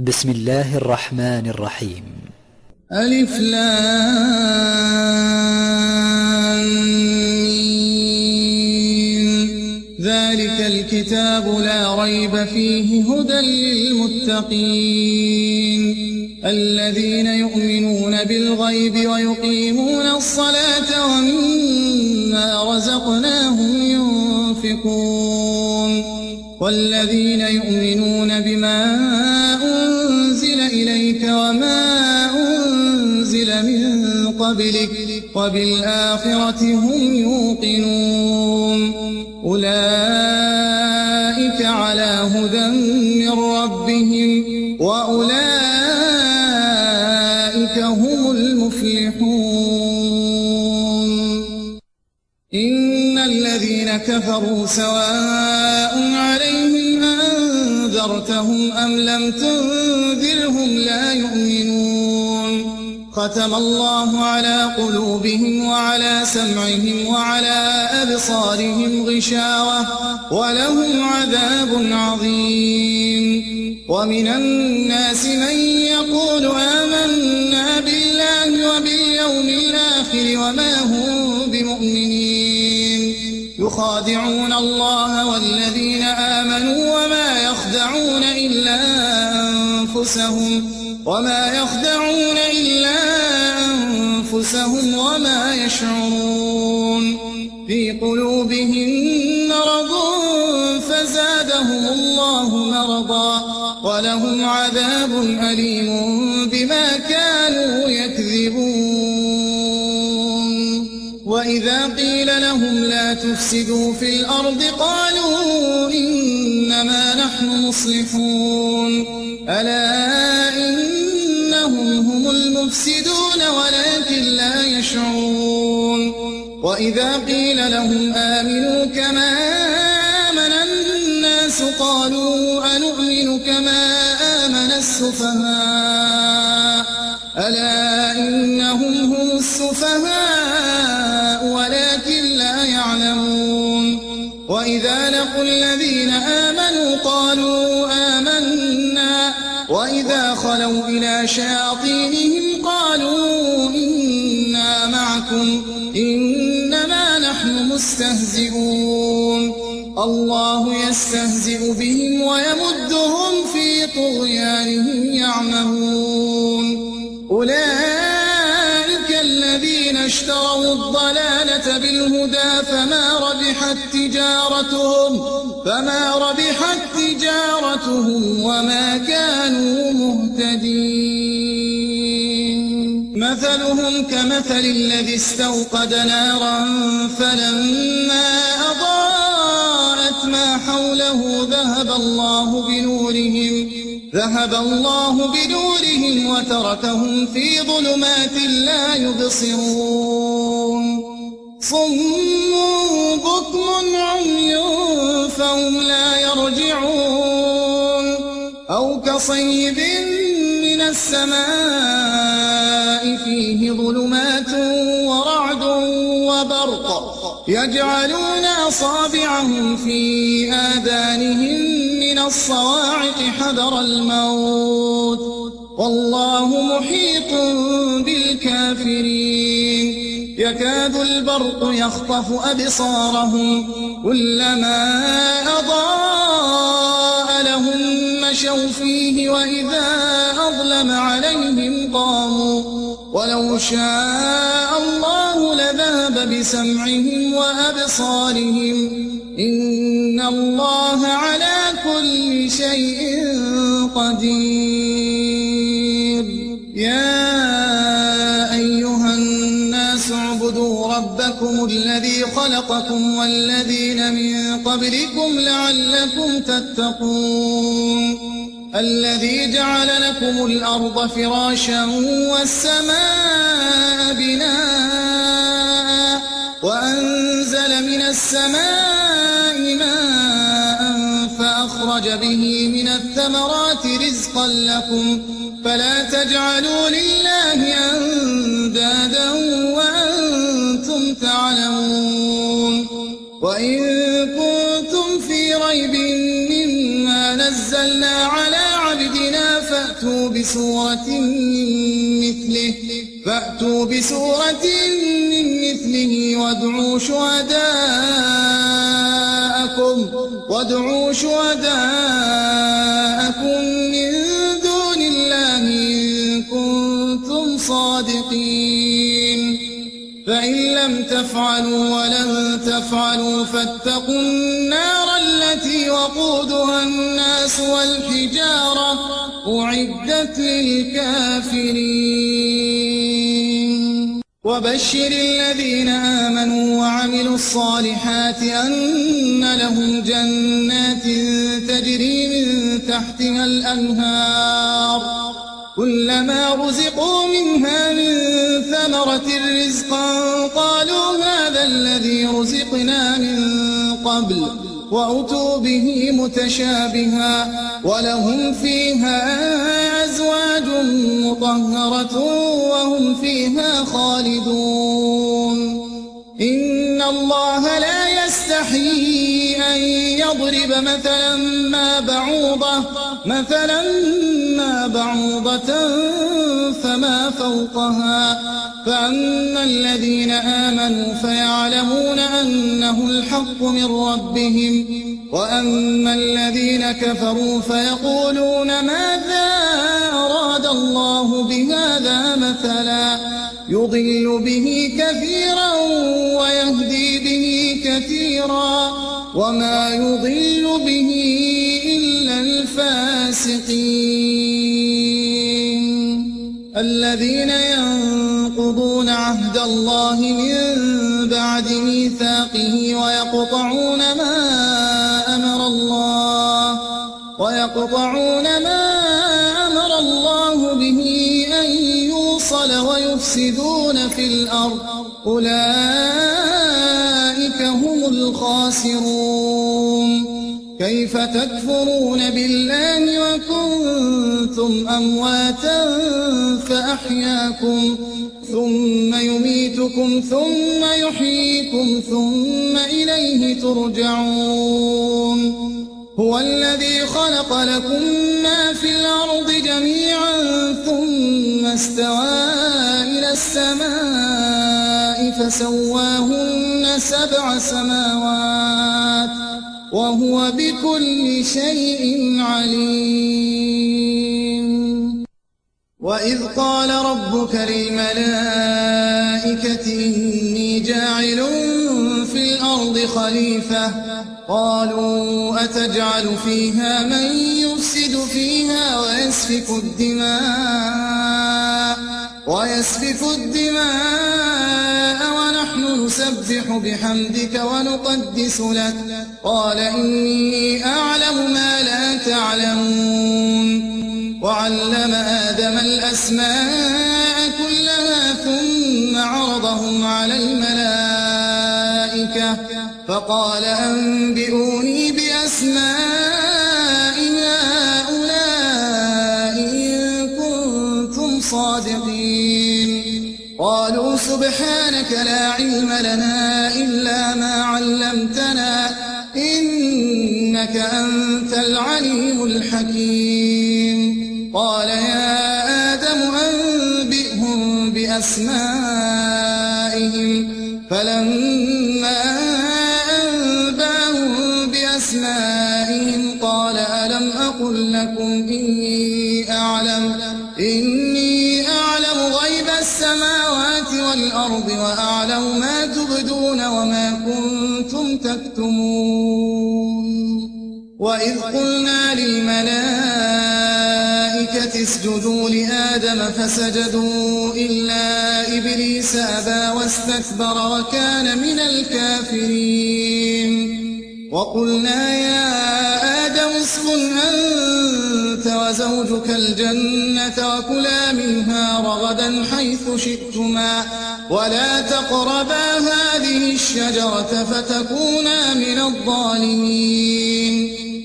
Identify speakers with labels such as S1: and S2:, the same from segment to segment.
S1: بسم الله الرحمن الرحيم.
S2: ألف لام ميم. ذلك الكتاب لا ريب فيه هدى للمتقين الذين يؤمنون بالغيب ويقيمون الصلاة ومما رزقناهم ينفقون والذين يؤمنون بما أنزل إليك وما أنزل من قبلك وبالآخرة هم يوقنون أولئك على هدى من ربهم وأولئك هم المفلحون. إن الذين كفروا سواء عليهم أنذرتهم أم لم تنذرهم لا يؤمنون. ختم الله على قلوبهم وعلى سمعهم وعلى أبصارهم غشاوة ولهم عذاب عظيم. ومن الناس من يقول آمنا بالله وباليوم الآخر وما هم بمؤمنين يخادعون الله والذين آمنوا وما يخدعون إلا أنفسهم وما يشعرون. في قلوبهم مرض فزادهم الله مرضا ولهم عذاب أليم بما كانوا يكذبون. وإذا قيل لهم لا تفسدوا في الأرض قالوا إنما نحن مصلحون ألا إنهم هم المفسدون ولكن لا يشعرون. وإذا قيل لهم آمنوا كما آمن الناس قالوا أنؤمن كما آمن السفهاء ألا إنهم هم السفهاء ولكن لا يعلمون. وإذا لقوا الذين آمنوا قالوا آمنا وإذا خلوا إلى شياطينهم قالوا إنا معكم إنما نحن مستهزئون. الله يستهزئ بهم ويمدهم في طغيانهم يعمهون. أولئك الذين اشتروا الضلالة بالهدى فما ربحت تجارتهم وما كانوا مهتدين. مثلهم كمثل الذي استوقد نارا فلما أضاءت ما حوله ذهب الله بنورهم وتركهم في ظلمات لا يبصرون. صم بكم عمي فهم لا يرجعون. أو كصيب من السماء فيه ظلمات ورعد وبرق يجعلون أصابعهم في آذانهم من الصواعق حذر الموت والله محيط بالكافرين. يكاد البرق يخطف أبصارهم كلما أضاء لهم مشوا فيه وإذا أظلم عليهم قاموا ولو شاء الله لذهب بسمعهم وأبصارهم إن الله على كل شيء قدير. يا أيها الناس اعبدوا ربكم الذي خلقكم والذين من قبلكم لعلكم تتقون. الذي جعل لكم الأرض فراشا والسماء بناء وأنزل من السماء ماء فأخرج به من الثمرات رزقا لكم فلا تجعلوا لله أندادا وأنتم تعلمون. وإن كنتم في ريب مما نزلنا على عبدنا فأتوا فأتوا بسورة من مثله وادعوا شهداءكم من دون الله إن كنتم صادقين فإن لم تفعلوا ولن تفعلوا فاتقوا النار التي وقودها الناس والحجارة أعدت للكافرين وبشر الذين آمنوا وعملوا الصالحات أن لهم جنات تجري من تحتها الأنهار كلما رزقوا منها من ثمرة رزقا قالوا هذا الذي رزقنا من قبل وأتوا به متشابها ولهم فيها أزواج مطهرة وهم فيها خالدون إن الله لا يستحيي أن يضرب مثلا ما بعوضة فما فوقها فأما الذين آمنوا فيعلمون أنه الحق من ربهم وأما الذين كفروا فيقولون ماذا أراد الله بهذا مثلا يضل به كثيرا ويهدي به كثيرا وما يضل به إلا الفاسقين الذين ينقضون عهد الله من بعد ميثاقه ويقطعون ما أمر الله به أن يوصل ويفسدون في الأرض أولئك هم الخاسرون كيف تكفرون بالله وكنتم أمواتا فأحياكم ثم يميتكم ثم يحييكم ثم إليه ترجعون هو الذي خلق لكم ما في الأرض جميعا ثم استوى إلى السماء فسواهن 7 سماوات وهو بكل شيء عليم وإذ قال ربك للملائكة إني جاعل في الأرض خليفة قالوا أتجعل فيها من يفسد فيها ويسفك الدماء ونحن نسبح بحمدك ونقدس لك قال إني أعلم ما لا تعلمون وعلم آدم الأسماء كلها ثم عرضهم على الملائكة فقال أنبئوني بأسماء هؤلاء إن كنتم صادقين قالوا سبحانك لا علم لنا إلا ما علمتنا إنك أنت العليم الحكيم قال يا آدم أنبئهم بأسمائهم فلما أنبأهم بأسمائهم قال ألم أقل لكم إني أعلم غيب السماوات والأرض وأعلم ما تبدون وما كنتم تكتمون وإذ قلنا للملائكة اسجدوا لآدم فسجدوا إلا إبليس أبى واستكبر وكان من الكافرين وقلنا يا آدم اسكن أنت وزوجك الجنة وكلا منها رغدا حيث شئتما ولا تقربا هذه الشجرة فتكونا من الظالمين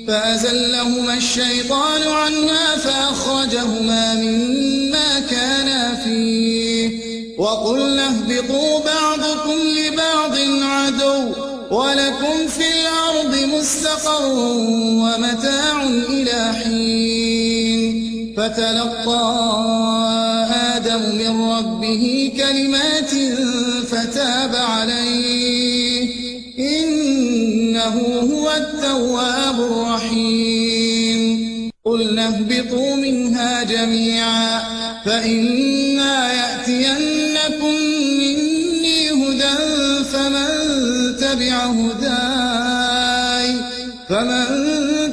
S2: فأزلهما الشيطان عنها فأخرجهما مما كانا فيه وقلنا اهبطوا بعضكم لبعض عدو ولكم في الأرض مستقر ومتاع إلى حين فتلقى آدم من ربه كلمات فتاب عليه إنه هو التواب الرحيم قلنا اهبطوا منها جميعا فإما يأتينكم مني هدى فمن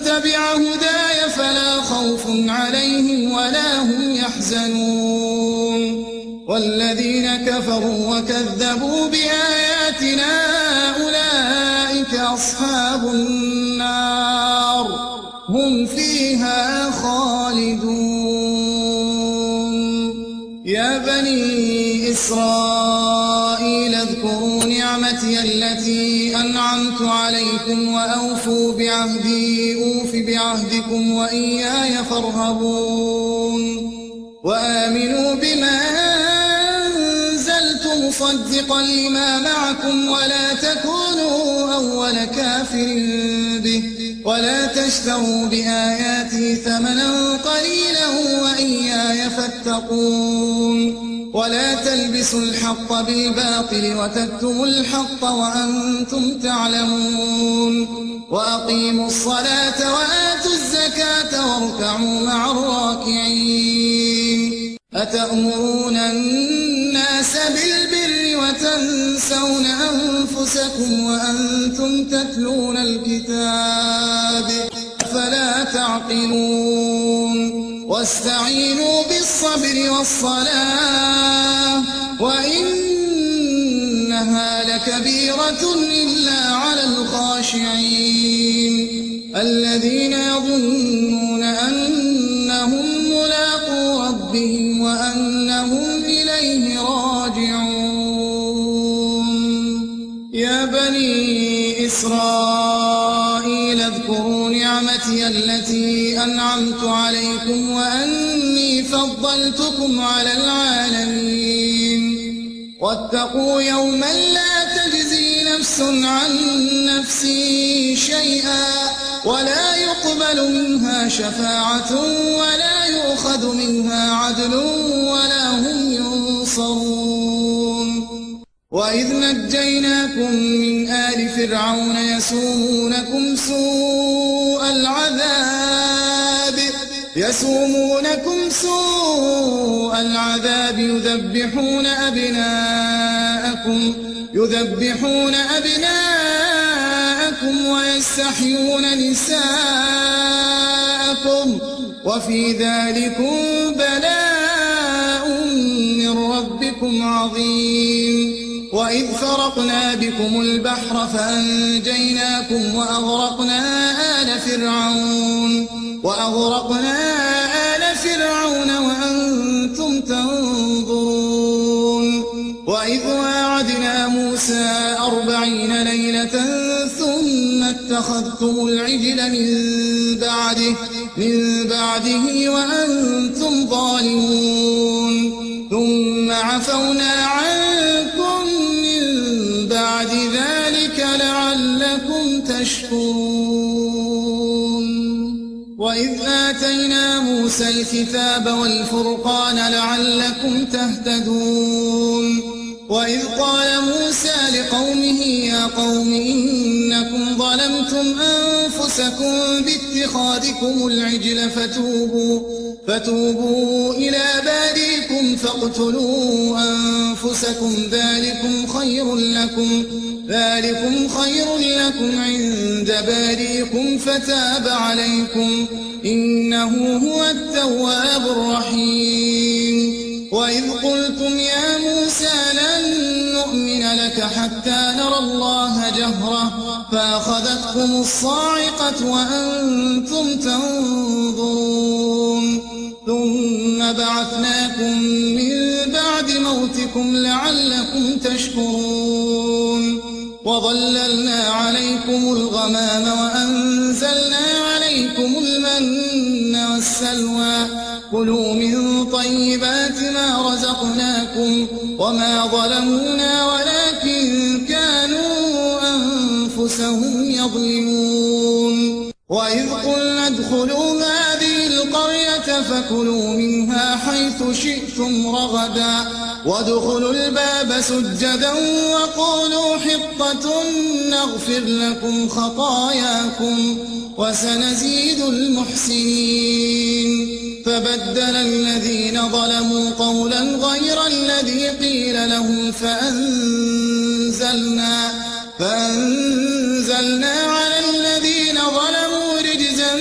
S2: تبع هداي فلا خوف عليهم ولا هم يحزنون والذين كفروا وكذبوا بآياتنا أولئك أصحاب النار هم فيها خالدون يا بني إسرائيل اذكروا نعمتي التي أنعمت عليكم وأوفوا بعهدي أوف بعهدكم وإياي فارهبون وآمنوا بما أنزلت مصدقا لما معكم ولا تكونوا أول كافر به ولا تشتروا بآياتي ثمنا قليلا وإياي فاتقون ولا تلبسوا الحق بالباطل وتكتموا الحق وأنتم تعلمون وأقيموا الصلاة وآتوا الزكاة واركعوا مع الراكعين أتأمرون الناس بالبر وتنسون أنفسكم وأنتم تتلون الكتاب أفلا تعقلون واستعينوا بالصبر والصلاة وإنها لكبيرة إلا على الخاشعين الذين يظنون أنهم ملاقو ربهم وأنهم إليه راجعون يا بني إسرائيل اذكروا نعمتي التي أنعمت عليكم وأني فضلتكم على العالمين واتقوا يوما لا تجزي نفس عن نفس شيئا ولا يقبل منها شفاعة ولا يؤخذ منها عدل ولا هم ينصرون وإذ نجيناكم من آل فرعون يسومونكم سوء العذاب يذبحون أبناءكم ويستحيون نساءكم وفي ذلكم بلاء من ربكم عظيم وإذ فرقنا بكم البحر فأنجيناكم وأغرقنا آل فرعون وأنتم تنظرون وإذ واعدنا موسى 40 ليلة ثم اتخذتم العجل من بعده وأنتم ظالمون ثم عفونا عنكم من بعد ذلك لعلكم تشكرون وإذ آتينا موسى الكتاب والفرقان لعلكم تهتدون وإذ قال موسى لقومه يا قوم إنكم ظلمتم أنفسكم باتخاذكم العجل فتوبوا إلى باريكم فاقتلوا أنفسكم ذلكم خير لكم عند باريكم فتاب عليكم إنه هو التواب الرحيم وإذ قلتم يا موسى لن نؤمن لك حتى نرى الله جهرة فأخذتكم الصاعقة وأنتم تنظرون ثم بعثناكم من بعد موتكم لعلكم تشكرون وظللنا عليكم الغمام وأنزلنا عليكم المن والسلوى كلوا من طيبات ما رزقناكم وما ظلمونا ولكن كانوا أنفسهم يظلمون وإذ قلنا ادخلوا هذه القرية فكلوا منها حيث شئتم رغدا وادخلوا الباب سجدا وقولوا حطة نغفر لكم خطاياكم وسنزيد المحسنين. فبدل الذين ظلموا قولا غير الذي قيل لهم فأنزلنا على الذين ظلموا رجزا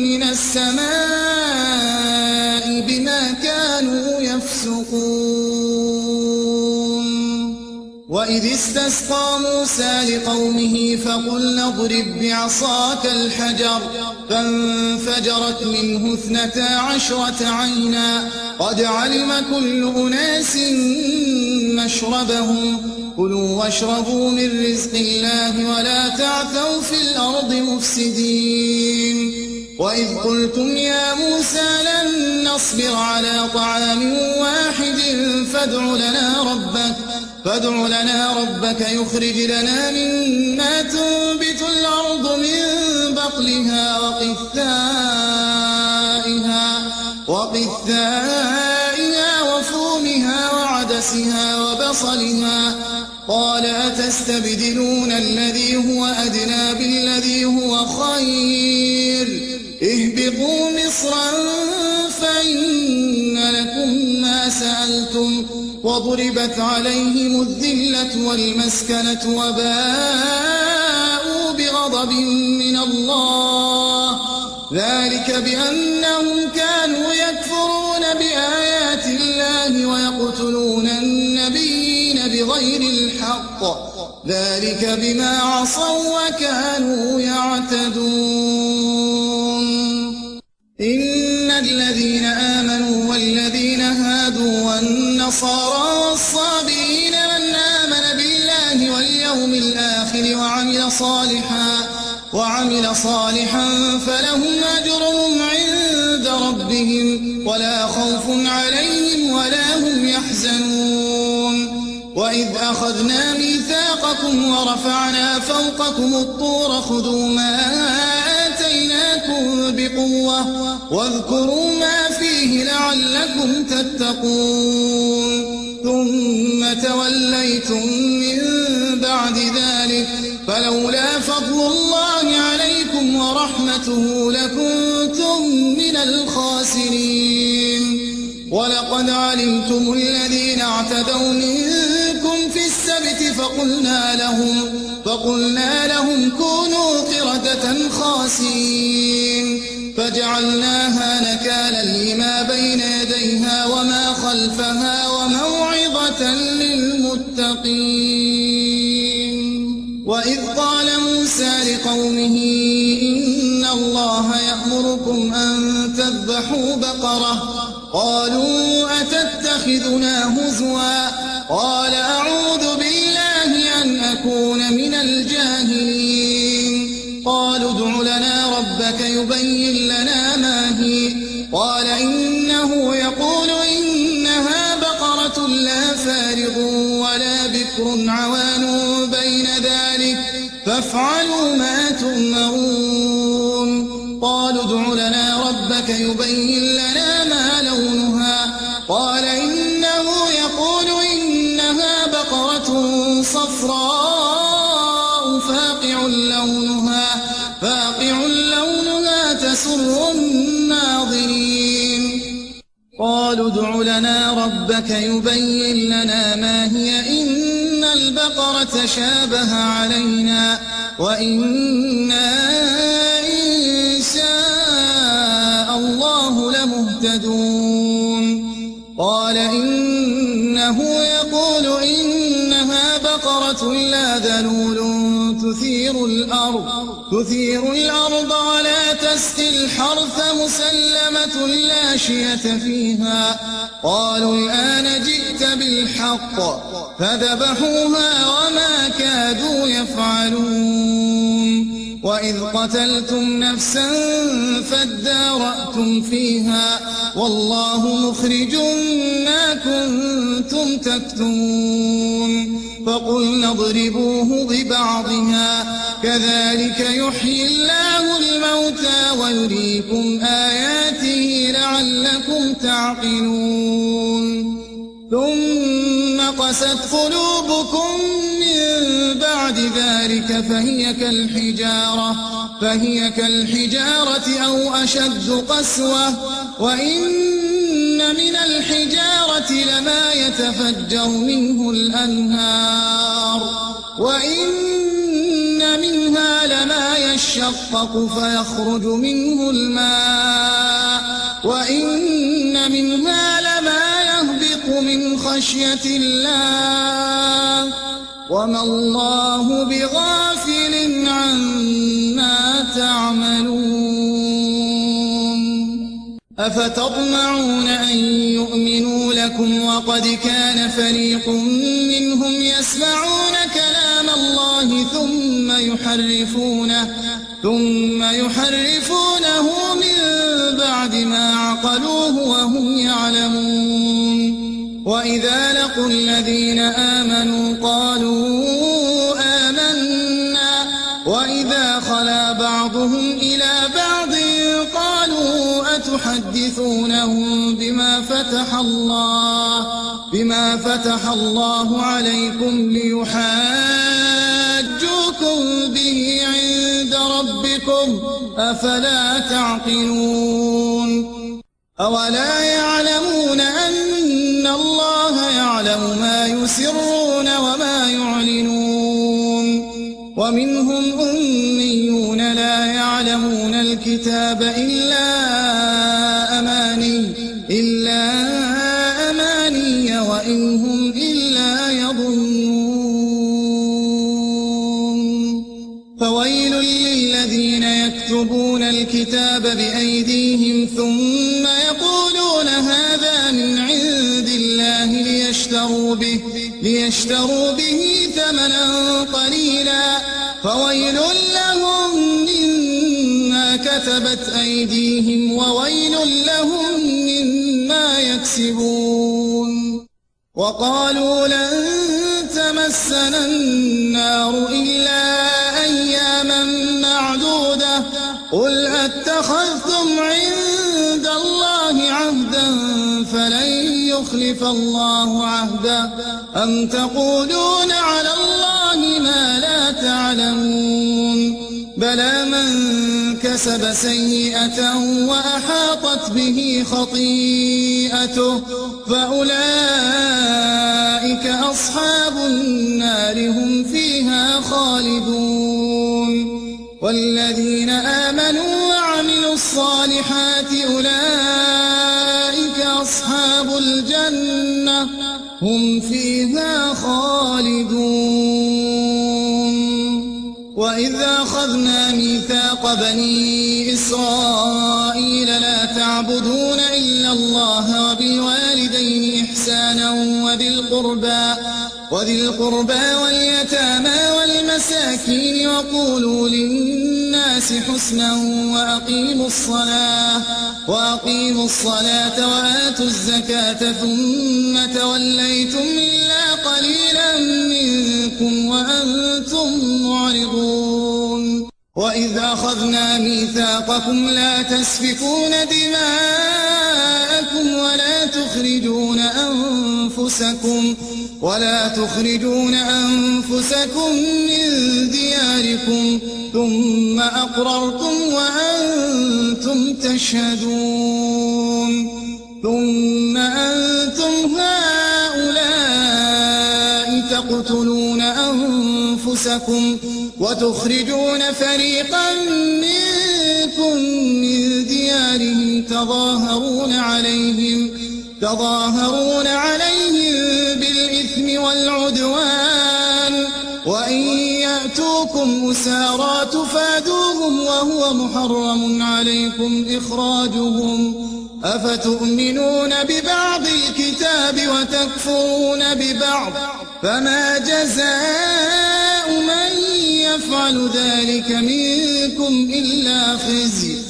S2: من السماء بما كانوا يفسقون. وإذ استسقى موسى لقومه فقلنا اضرب بعصاك الحجر فانفجرت منه 12 عينا قد علم كل أناس مشربهم كلوا واشربوا من رزق الله ولا تعثوا في الأرض مفسدين. وإذ قلتم يا موسى لن نصبر على طعام واحد فادع لنا ربك يخرج لنا مما تنبت الأرض من بقلها وقثائها وفومها وعدسها وبصلها قال أتستبدلون الذي هو أدنى بالذي هو خير اهبطوا مصرا فإن لكم ما سألتم وضربت عليهم الذلة والمسكنة وباءوا بغضب من الله ذلك بأنهم كانوا يكفرون بآيات الله ويقتلون النبيين بغير الحق ذلك بما عصوا وكانوا يعتدون. إن الذين آمنوا والذين هادوا والنصارى والصابئين من آمن بالله واليوم الآخر وعمل صالحا فلهم أجرهم عند ربهم ولا خوف عليهم ولا هم يحزنون. وإذ أخذنا ميثاقكم ورفعنا فوقكم الطور خذوا ما آتيناكم بقوة واذكروا ما فيه لعلكم تتقون. ثم توليتم من بعد ذلك فلولا فضل الله عليكم ورحمته لكنتم من الخاسرين. ولقد علمتم الذين اعتدوا منكم في السبت فقلنا لهم كونوا قردة خاسئين فجعلناها نكالا لما بين يديها وما خلفها وموعظة للمتقين. وإذ قال موسى لقومه إن الله يأمركم أن تذبحوا بقرة قالوا أتتخذنا هزوا قال أعوذ بالله أن أكون من الجاهلين. قالوا ادع لنا ربك يبين لنا ما هي قال إنه يقول إنها بقرة لا فارغ ولا بكر عوان بين ذلك فافعلوا ما تؤمرون. قالوا ادع لنا ربك يبين لنا ما لونها قال إنه يقول إنها بقرة صفراء فاقع لونها تسر الناظرين. قالوا ادع لنا ربك يبين لنا ما هي إن البقرة شابه علينا وإنا إن شاء الله لمهتدون. قال إنه يقول إنها بقرة لا ذلول تثير الأرض ولا تسقي الحرث مسلمة لا شية فيها. قالوا الآن جئت بالحق فذبحوها وما كادوا يفعلون. وإذ قتلتم نفسا فادارأتم فيها والله مخرج ما كنتم تكتمون. فقلنا اضربوه ببعضها كذلك يحيي الله الموتى ويريكم آياته لعلكم تعقلون ثم قست قلوبكم من بعد ذلك فهي كالحجارة أو أشد قسوة وإن من الحجارة لما يتفجر منه الأنهار وإن منها لما يشقق فيخرج منه الماء وإن منها لما يهبط من خشية الله وما الله بغافل عما تعملون أفتطمعون أن يؤمنوا لكم وقد كان فريق منهم يسمعون كلام الله ثم يحرفونه من بعد ما عقلوه وهم يعلمون وإذا لقوا الذين آمنوا قالوا آمنا وإذا خلا بعضهم إلى بعض قالوا أتحدثونهم بما فتح الله عليكم ليحاجوكم به عند ربكم أفلا تعقلون أولا يعلمون أن الله يعلم ما يسرون وما يعلنون ومنهم أميون لا يعلمون الكتاب إلا أماني وإن هم إلا يظنون فويل للذين يكتبون الكتاب بأيديهم ثم يقولون هذا من عند الله ليشتروا به ثمنا قليلا فويل لهم مما كتبت أيديهم وويل لهم مما يكسبون وقالوا لن تمسنا النار إلا أياما معدودة قل أتخذتم عند الله عهدا فلن يخلف الله عهدا أم تقولون على الله ما لا تعلمون بلى من كسب سيئة وأحاطت به خطيئته فأولئك أصحاب النار هم فيها خالدون والذين آمنوا وعملوا الصالحات أولئك أصحاب الجنة هم فيها خالدون وإذا أخذنا ميثاق بني إسرائيل لا تعبدون إلا الله وبالوالدين إحسانا وذي القربى واليتامى والمساكين وقولوا للناس حسنا وأقيموا الصلاة وآتوا الزكاة ثم توليتم إلا قليلا منكم وأنتم معرضون وإذ أخذنا ميثاقكم لا تسفكون دماءكم ولا تخرجون أنفسكم من دياركم ثم أقررتم وأنتم تشهدون ثم أنتم هؤلاء تقتلون أنفسكم وتخرجون فريقا منكم من ديارهم تظاهرون عليهم بالإثم والعدوان وإن يأتوكم أسارى تفادوهم وهو محرم عليكم إخراجهم أفتؤمنون ببعض الكتاب وتكفرون ببعض فما جزاء من يفعل ذلك منكم إلا خزي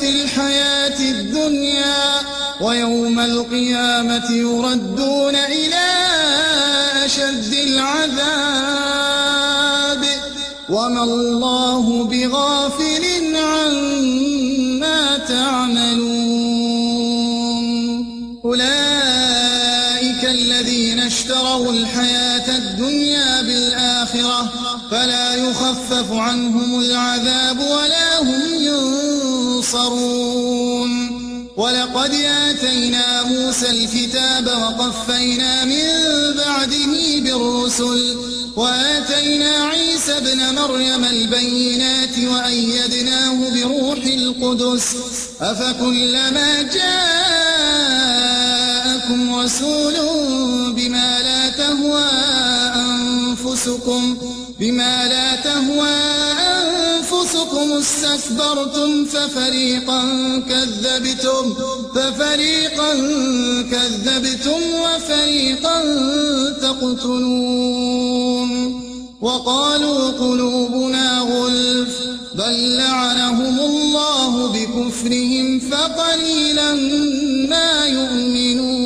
S2: في الحياة الدنيا ويوم القيامة يردون إلى وما الله بغافل عما تعملون. أولئك الذين اشتروا الحياة الدنيا بالآخرة فلا يخفف عنهم العذاب ولا هم ينصرون. ولقد آتينا موسى الكتاب وقفينا من بعده بالرسل وآتينا عيسى ابن مريم البينات وأيدناه بروح القدس أفكلما جاءكم رسول بما لا تهوى أنفسكم استكبرتم ففريقا كذبتم وفريقا تقتلون. وقالوا قلوبنا غلف بل لعنهم الله بكفرهم فقليلا ما يؤمنون.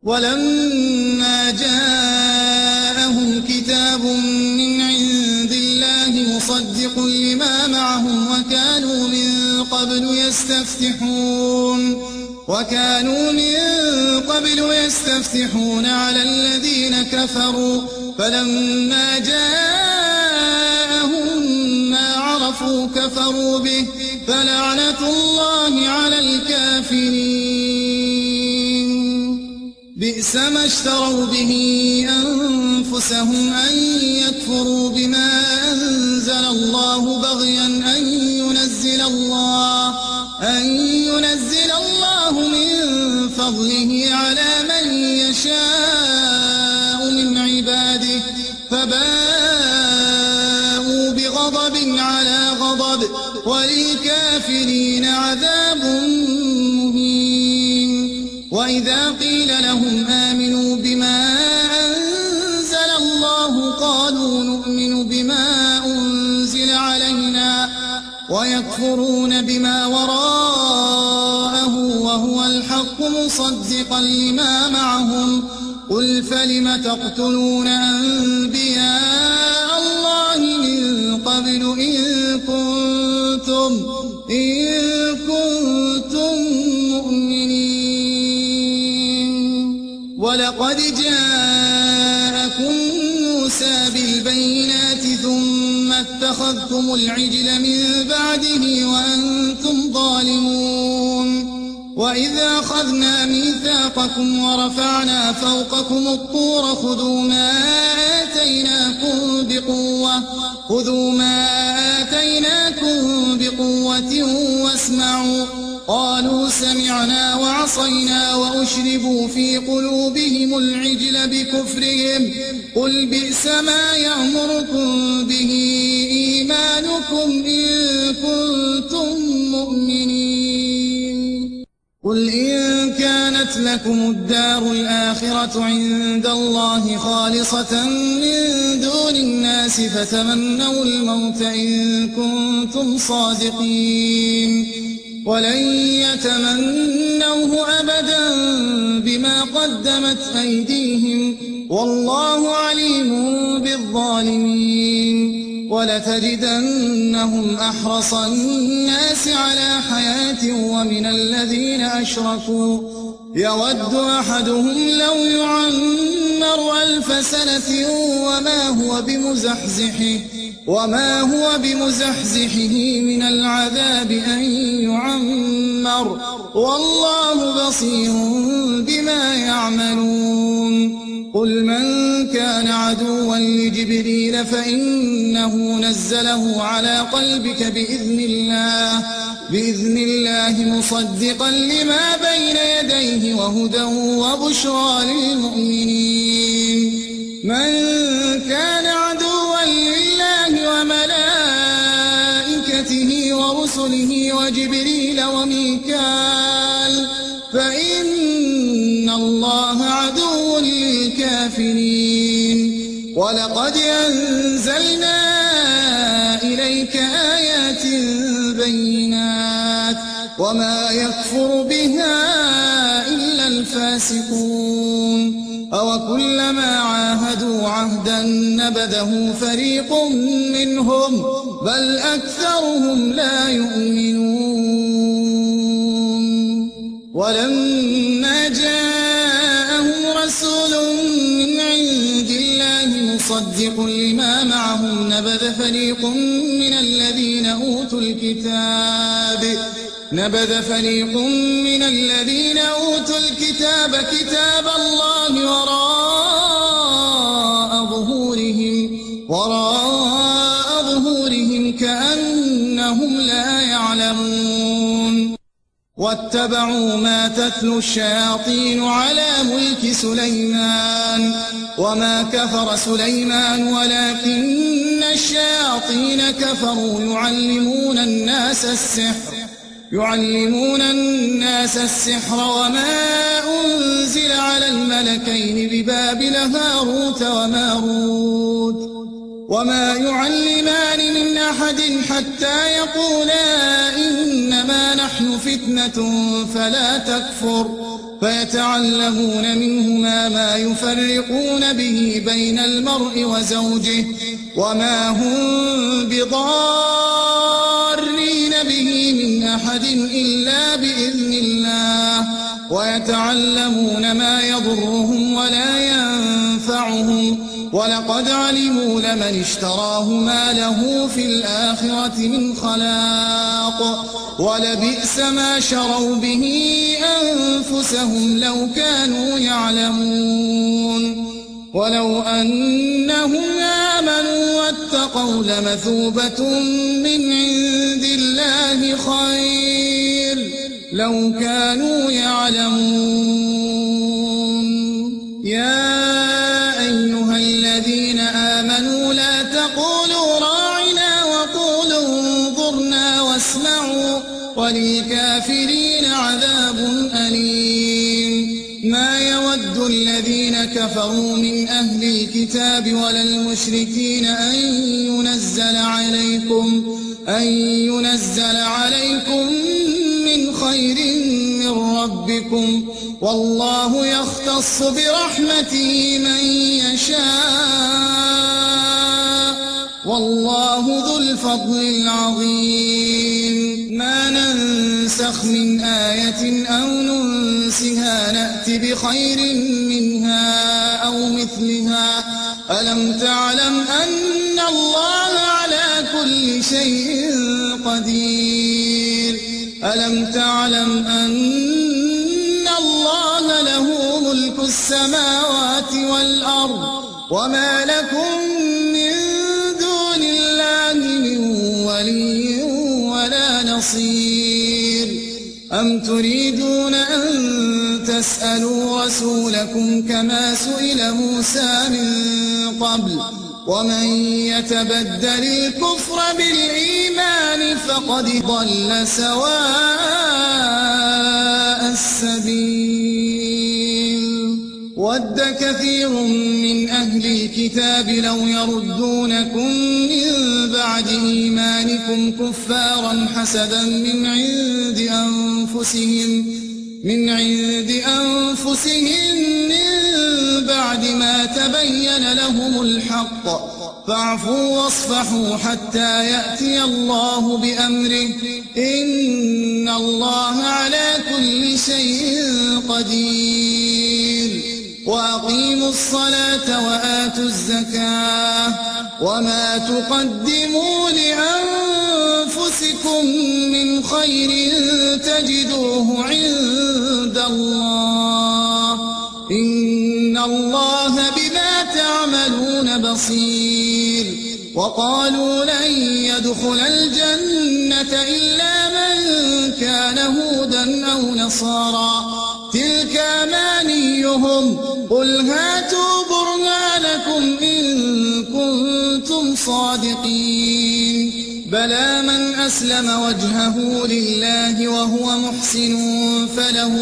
S2: ولما جاءهم كتاب من عند الله مصدق لما معهم وكانوا من قبل يستفتحون على الذين كفروا فلما جاءهم ما عرفوا كفروا به فلعنة الله على الكافرين. بئس ما اشتروا به أنفسهم أن يكفروا بما أنزل الله بغيا أن ينزل الله من فضله على من يشاء من عباده فباءوا بغضب على غضب وللكافرين عذاب مهين. وإذا قيل لهم آمنوا بما أنزل الله قالوا نؤمن بما أنزل علينا ويكفرون بما وراءه وهو الحق مصدقا لما معهم قل فلم تقتلون أنبياء الله من قبل إن كنتم مؤمنين. ولقد جاءكم موسى بالبينات ثم اتخذتم العجل من بعده وأنتم ظالمون. وإذا أخذنا ميثاقكم ورفعنا فوقكم الطور خذوا ما آتيناكم بقوة واسمعوا قالوا سمعنا وعصينا وأشربوا في قلوبهم العجل بكفرهم قل بئس ما يأمركم به إيمانكم إن كنتم مؤمنين. قل إن كانت لكم الدار الآخرة عند الله خالصة من دون الناس فتمنوا الموت إن كنتم صادقين ولن يتمنوه أبدا بما قدمت أيديهم والله عليم بالظالمين. ولتجدنهم أحرص الناس على حياة ومن الذين أشركوا يود أحدهم لو يعمر 1000 سنة وما هو بمزحزحه من العذاب أن يعمر والله بصير بما يعملون. قل من كان عدوا لجبريل فإنه نزله على قلبك بإذن الله مصدقا لما بين يديه وهدى وبشرى للمؤمنين. من كان عدوا لله وملائكته ورسله وجبريل وميكال فإن الله عدو للكافرين. ولقد أنزلنا إليك آيات بينات وما يكفر بها إلا الفاسقون. أوكلما عاهدوا عهدا نبذه فريق منهم بل أكثرهم لا يؤمنون ولما جاءهم رسول من عند الله مصدق لما معهم نبذ فريق من الذين أوتوا الكتاب كتاب الله وراء ظهورهم كأنهم لا يعلمون واتبعوا ما تتلو الشياطين على ملك سليمان وما كفر سليمان ولكن الشياطين كفروا يعلمون الناس السحر وما أنزل على الملكين ببابل هاروت وماروت وما يعلمان من أحد حتى يقولا إنما نحن فتنة فلا تكفر فيتعلمون منهما ما يفرقون به بين المرء وزوجه وما هم بضارين به من أحد إلا بإذن الله ويتعلمون ما يضرهم ولا ينفعهم ولقد علموا لمن اشتراه ما له في الآخرة من خلاق ولبئس ما شروا به أنفسهم لو كانوا يعلمون ولو أنهم آمنوا واتقوا لمثوبة من عند الله خير لو كانوا يعلمون يا أيها الذين آمنوا لا تقولوا راعنا وقولوا انظرنا واسمعوا وللكافرين عذاب أليم ما يود الذين كفروا من أهل الكتاب ولا المشركين أن ينزل عليكم من خير من ربكم والله يختص برحمته من يشاء والله ذو الفضل العظيم ما ننسخ من آية أو ننسها نأت بخير منها أو مثلها ألم تعلم أن الله على كل شيء قدير ألم تعلم أن الله له ملك السماوات والأرض وما لكم من دون الله من ولي ولا نصير أم تريدون أن تسألوا رسولكم كما سئل موسى من قبل ومن يتبدل الكفر بالإيمان فقد ضل سواء السبيل ود كثير من أهل الكتاب لو يردونكم من بعد إيمانكم كفارا حسدا من عند أنفسهم من بعد ما تبين لهم الحق فاعفوا واصفحوا حتى يأتي الله بأمره إن الله على كل شيء قدير وأقيموا الصلاة وآتوا الزكاة وما تقدموا لأنفسكم من خير تجدوه عند الله إن الله بما تعملون بصير وقالوا لن يدخل الجنة إلا من كان هودا أو نصارى تلك أمانيهم قل هاتوا برهانكم إن كنتم صادقين بلى من أسلم وجهه لله وهو محسن فله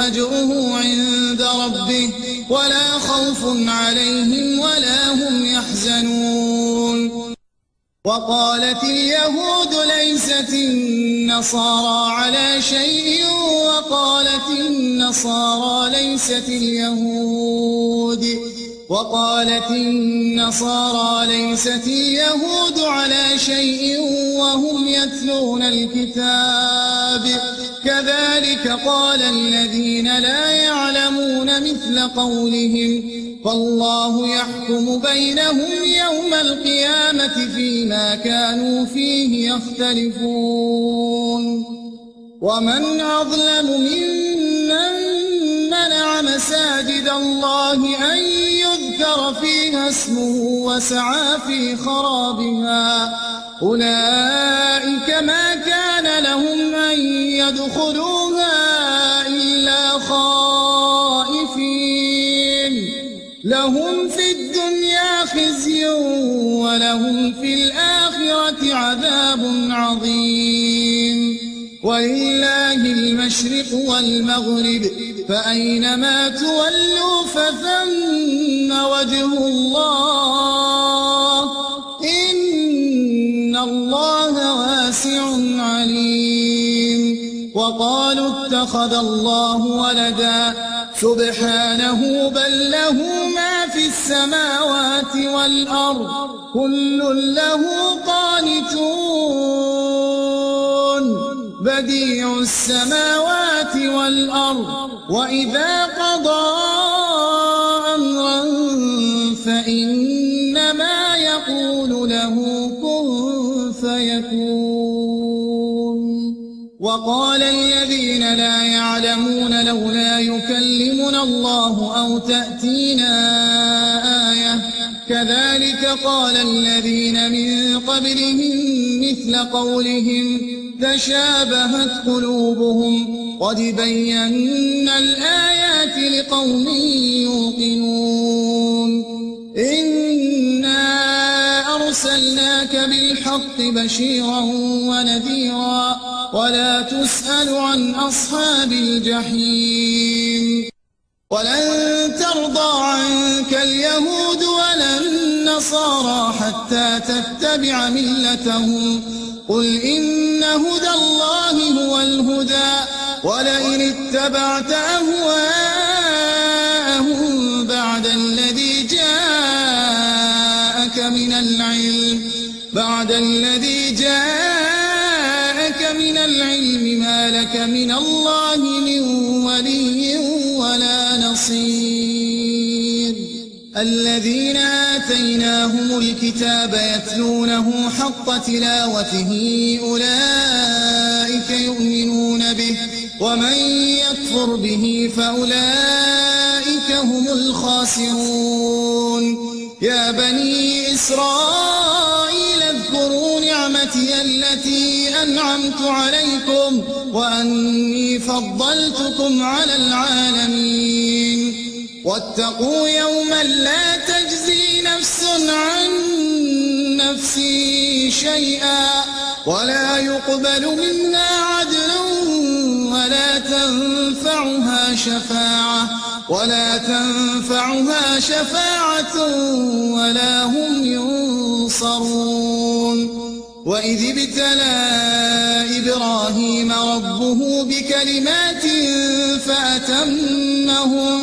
S2: أجره عند ربه ولا خوف عليهم ولا هم يحزنون وقالت اليهود ليست النصارى على شيء وقالت النصارى ليست اليهود وقالت النصارى ليست اليهود على شيء وهم يتلون الكتاب كذلك قال الذين لا يعلمون مثل قولهم فالله يحكم بينهم يوم القيامة فيما كانوا فيه يختلفون ومن أظلم ممن منع مساجد الله أن يذكر فيها اسمه وسعى في خرابها أولئك ما كان لهم أن يدخلوها إلا خائفين لهم في الدنيا خزي ولهم في الآخرة عذاب عظيم ولله المشرق والمغرب فأينما تولوا فثم وجه الله إن الله واسع عليم وقالوا اتخذ الله ولدا سبحانه بل له ما في السماوات والأرض كل له قانتون بديع السماوات والأرض وإذا قضى أمرا فإنما يقول له كن فيكون وقال الذين لا يعلمون لولا يكلمنا الله أو تأتينا آية كذلك قال الذين من قبلهم مثل قولهم تشابهت قلوبهم قد بينا الآيات لقوم يوقنون إنا أرسلناك بالحق بشيرا ونذيرا ولا تسأل عن أصحاب الجحيم ولن ترضى عنك اليهود ولا النصارى حتى تتبع ملتهم قل إن هدى الله هو الهدى ولئن اتبعت أهواءهم بعد الذي جاءك من العلم ما لك من الله من ولي ولا نصير الذين آتيناهم الكتاب يتلونه حق تلاوته أولئك يؤمنون به ومن يكفر به فأولئك هم الخاسرون يا بني إسرائيل اذكروا نعمتي التي أنعمت عليكم وأني فضلتكم على العالمين واتقوا يوما لا تجزي نفس عن نفس شيئا ولا يقبل منها عدل ولا تنفعها شفاعة ولا هم ينصرون وإذ ابتلى إبراهيم ربه بكلمات فأتمهم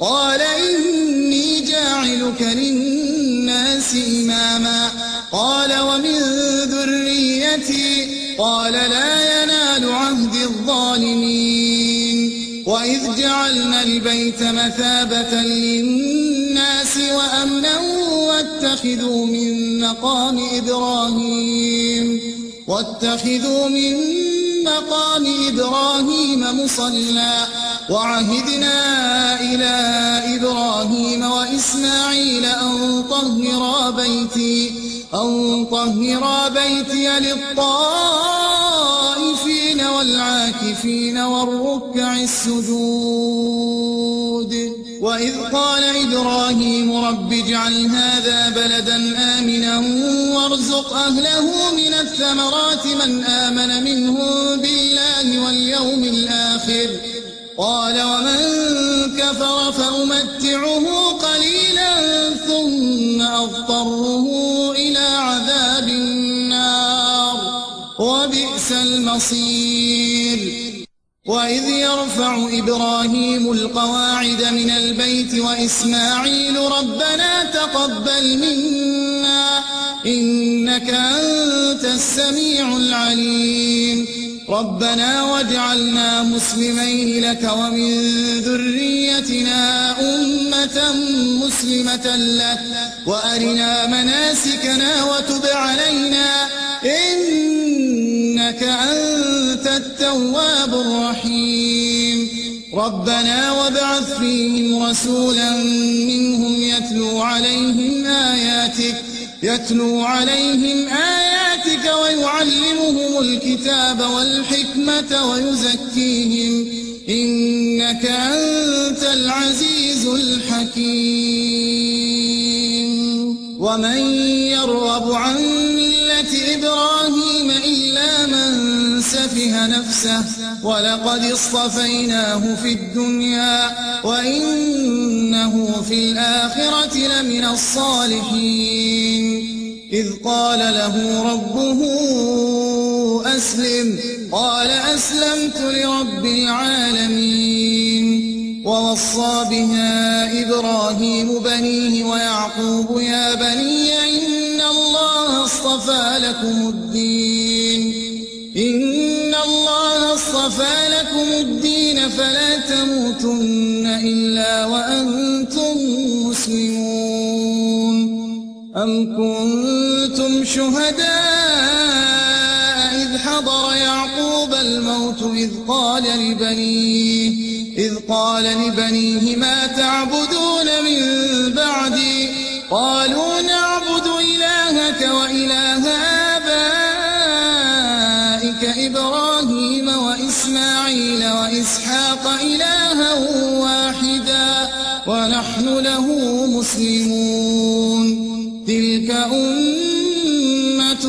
S2: قال إني جاعلك للناس إماما قال ومن ذريتي قال لا ينال عهد الظالمين وإذ جعلنا البيت مثابة للناس وأمنا واتخذوا من مقام إبراهيم مصلى وعهدنا إلى إبراهيم وإسماعيل أن طهرا بيتي للطائفين والعاكفين والركع السجود وإذ قال إبراهيم رب اجعل هذا بلدا آمنا وارزق أهله من الثمرات من آمن منهم بالله واليوم الآخر قال ومن كفر فأمتعه قليلا ثم أضطره إلى عذاب النار وبئس المصير وإذ يرفع إبراهيم القواعد من البيت وإسماعيل ربنا تقبل منا إنك أنت السميع العليم ربنا واجعلنا مسلمين لك ومن ذريتنا أمة مسلمة لك وأرنا مناسكنا وتب علينا إنك أنت التواب الرحيم ربنا وابعث فيهم رسولا منهم يتلو عليهم آياتك ويعلمهم الكتاب والحكمة ويزكيهم إنك أنت العزيز الحكيم ومن يرغب عن ملة إبراهيم إلا من سفه نفسه ولقد اصطفيناه في الدنيا وإنه في الآخرة لمن الصالحين إذ قال له ربه أسلم قال أسلمت لرب العالمين ووصى بها إبراهيم بنيه ويعقوب يا بني إن الله اصطفى لكم الدين فلا تموتن إلا وأنتم مسلمون أم كنتم شهداء إذ حضر يعقوب الموت إذ قال لبنيه ما تعبدون من بعدي قالوا نعبد إلهك وإله آبائك إبراهيم وإسماعيل وإسحاق إلها واحدا ونحن له مسلمون تلك أمة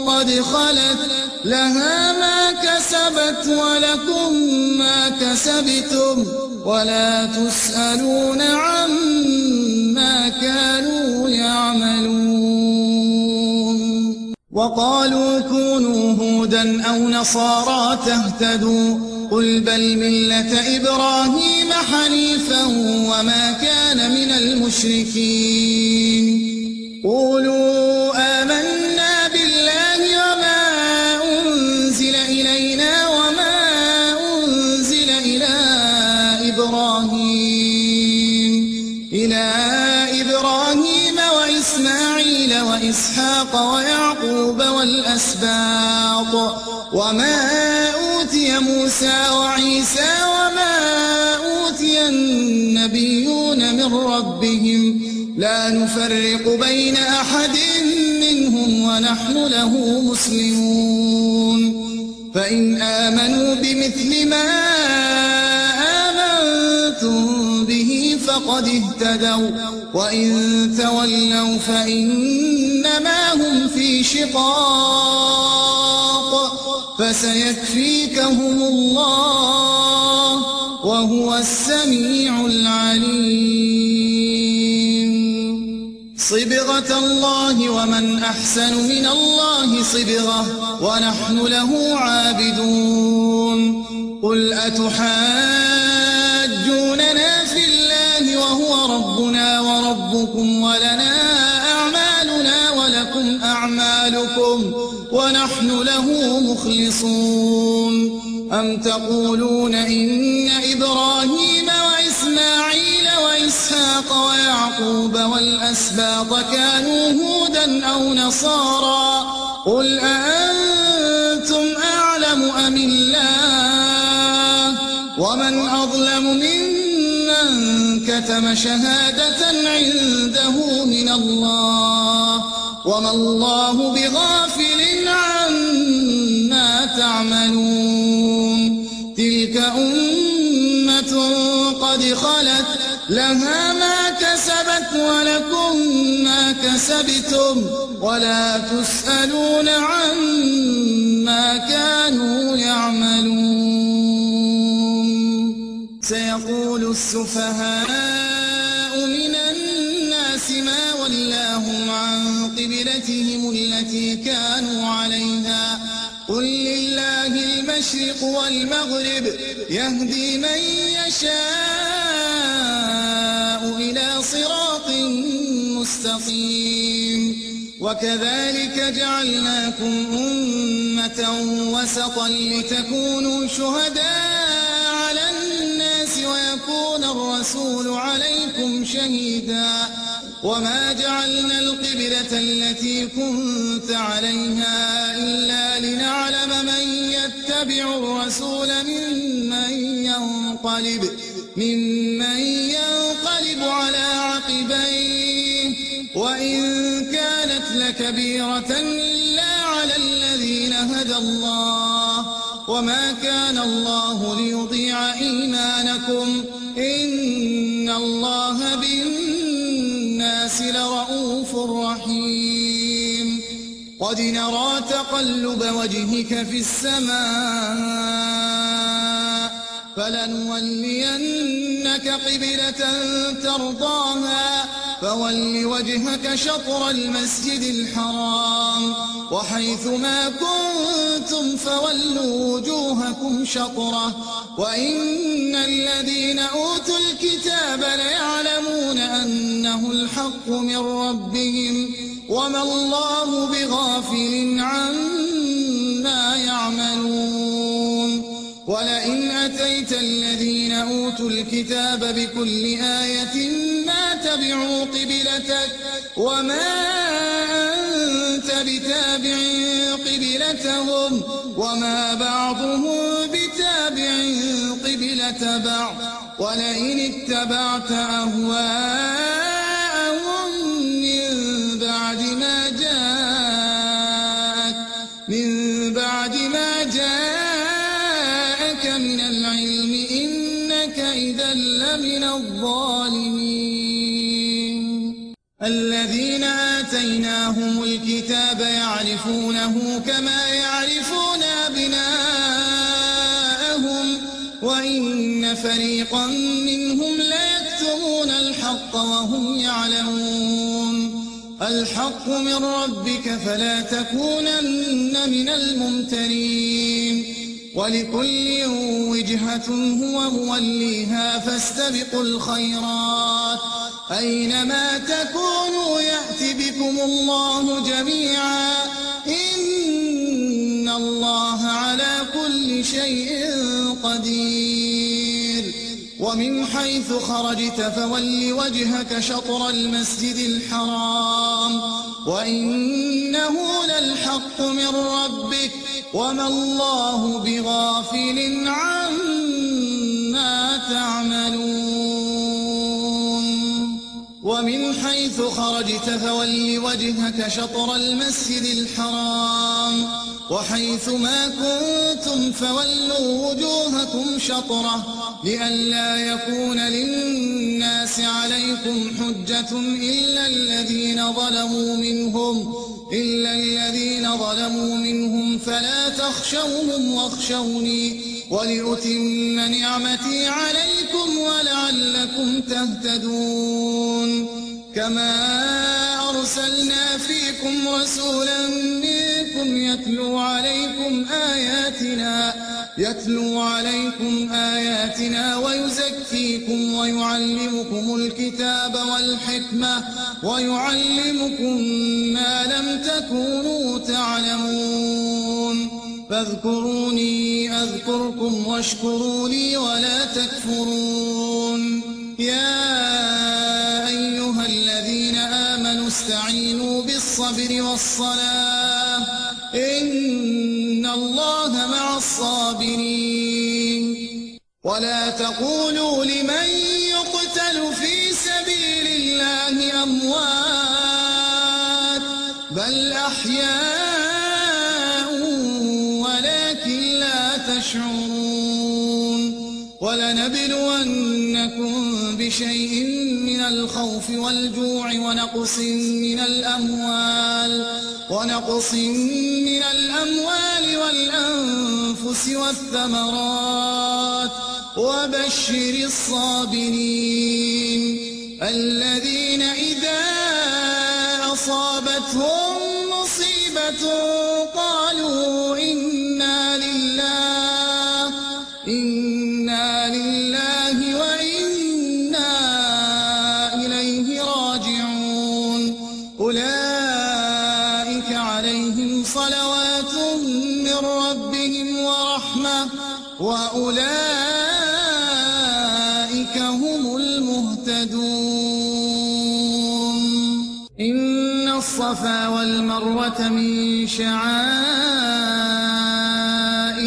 S2: قد خلت لها ما كسبت ولكم ما كسبتم ولا تسألون عما كانوا يعملون وقالوا كونوا هودا أو نصارى تهتدوا قل بل ملة إبراهيم حنيفا وما كان من المشركين قولوا آمنا بالله وما أنزل إلينا وما أنزل إلى إبراهيم وإسماعيل وإسحاق ويعقوب والأسباط وما أوتي موسى وعيسى وما أوتي النبيون من ربهم لا نفرق بين أحد منهم ونحن له مسلمون فإن آمنوا بمثل ما آمنتم به فقد اهتدوا وإن تولوا فإنما هم في شقاق فسيكفيكهم الله وهو السميع العليم صبغة الله ومن أحسن من الله صبغة ونحن له عابدون قل أتحاجوننا في الله وهو ربنا وربكم ولنا أعمالنا ولكم أعمالكم ونحن له مخلصون أم تقولون إن إبراهيم وإسماعيل وإسحاق ويعقوب والأسباط كانوا هودا أو نصارى قل أأنتم أعلم أم الله ومن أظلم ممن كتم شهادة عنده من الله وما الله بغافل عما تعملون تلك أمة قد خلت لها ما كسبت ولكم ما كسبتم ولا تسألون عما كانوا يعملون سيقول السفهاء من الناس ما ولاهم عن قبلتهم التي كانوا عليها قل لله المشرق والمغرب يهدي من يشاء إلى صراط مستقيم وكذلك جعلناكم أمة وسطا لتكونوا شهداء على الناس ويكون الرسول عليكم شهيدا وما جعلنا القبلة التي كنت عليها إلا لنعلم من يتبع الرسول ممن ينقلب على عقبيه وإن كانت لكبيرة إلا على الذين هدى الله وما كان الله ليضيع إيمانكم إن الله بالناس لرؤوف رحيم قد نرى تقلب وجهك في السماء فلنولينك قبلة ترضاها فول وجهك شطر المسجد الحرام وحيث ما كنتم فولوا وجوهكم شطره وإن الذين أوتوا الكتاب ليعلمون أنه الحق من ربهم وما الله بغافل عما يعملون ولئن أتيت الذين أوتوا الكتاب بكل آية ما تبعوا قبلتك وما أنت بتابع قبلتهم وما بعضهم بتابع قبلة بعض ولئن اتبعت أهواءهم من بعد ما جاءك من العلم إنك إذا لمن الظالمين الذين آتيناهم الكتاب يعرفونه كما يعرفون أبناءهم وإن فريقا منهم ليكتمون الحق وهم يعلمون الحق من ربك فلا تكونن من الممترين ولكل وجهة هو موليها فاستبقوا الخيرات أينما تكونوا يأت بكم الله جميعا إن الله على كل شيء قدير ومن حيث خرجت فول وجهك شطر المسجد الحرام وإنه للحق من ربك وما الله بغافل عما تعملون ومن حيث خرجت فول وجهك شطر المسجد الحرام وحيث ما كنتم فولوا وجوهكم شطره لئلا يكون للناس عليكم حجة إلا الذين ظلموا منهم فلا تخشوهم واخشوني ولأتم نعمتي عليكم ولعلكم تهتدون كما أرسلنا فيكم رسولا منكم يتلو عليكم آياتنا ويزكيكم ويعلمكم الكتاب والحكمة ويعلمكم ما لم تكونوا تعلمون فاذكروني أذكركم واشكروا لي ولا تكفرون يا أيها الذين آمنوا استعينوا بالصبر والصلاة إن الله مع الصابرين ولا تقولوا لمن يقتل في سبيل الله أموات بل أحياء ولكن لا تشعرون ولنبلونكم بشيء من الخوف والجوع ونقص من الأموال والأنفس والثمرات وبشر الصابرين الذين إذا أصابتهم مصيبة قالوا إنا عليهم صلوات من ربهم ورحمة وأولئك هم المهتدون. إن الصفا والمروة من شعائر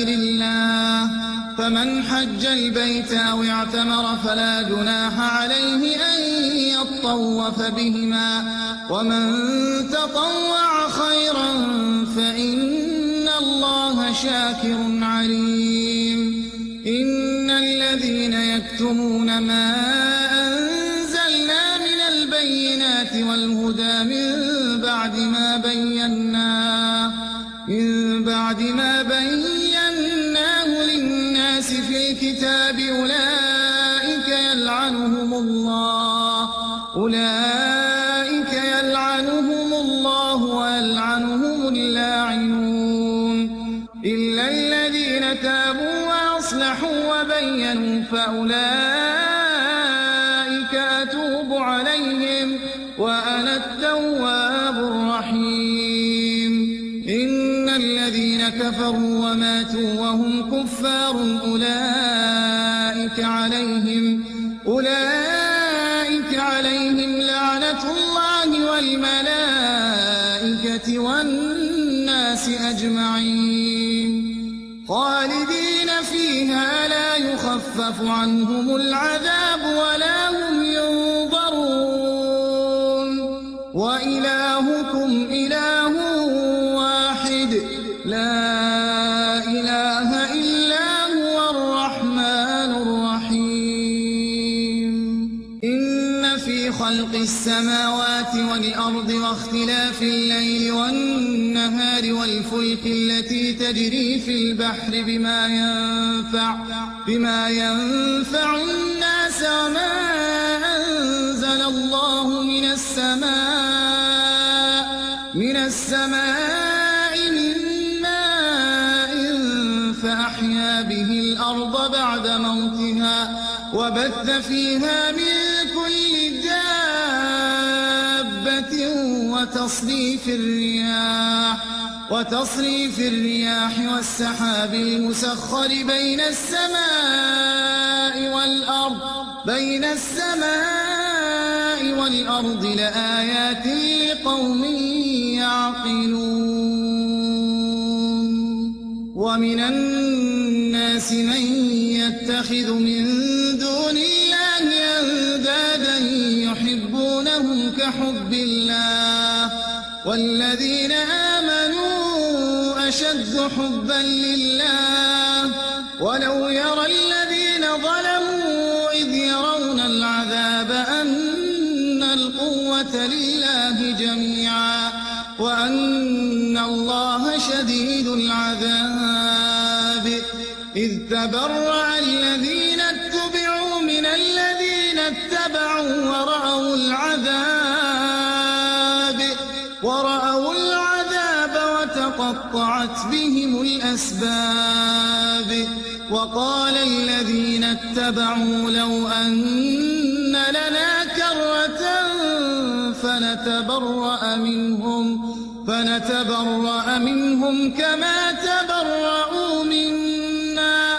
S2: الله، فمن حج البيت أو اعتمر فلا جناح عليه أن يطوف بهما، ومن تطوع خيرا فإن الله شاكر عليم. إن الذين يكتمون ما أنزلنا من البينات والهدى من بعد ما بيناه للناس في الكتاب أولئك يلعنهم الله ويلعنهم اللاعنون، إلا الذين تابوا وأصلحوا وبينوا فأولئك أتوب عليهم وأنا التواب الرحيم. إن الذين كفروا وماتوا وهم كفار أولئك عليهم لعنة الله والملائكة والناس أجمعين، خالدين فيها لا يخفف عنهم العذاب ولا هم ينظرون. وإلهكم إله واحد لا إله إلا هو الرحمن الرحيم. إن في خلق السماوات والأرض واختلاف الليل والنهار والفلك التي تجري في البحر بما ينفع الناس وما أنزل الله من السماء من ماء فأحيا به الأرض بعد موتها وبث فيها من كل دابة وتصريف الرياح والسحاب المسخر بين السماء والأرض لآيات لقوم يعقلون. ومن الناس من يتخذ من دون الله أندادا يحبونهم كحب الله، والذين آمنوا أشد حبا لله. ولو يرى الذين ظلموا إذ يرون العذاب أن القوة لله جميعا وأن الله شديد العذاب. إذ تبرأ الذين اتبعوا من الذين اتبعوا ورأوا العذاب وتقطعت بهم الأسباب. وقال الذين اتبعوا لو أن لنا كرة فنتبرأ منهم كما تبرأوا منا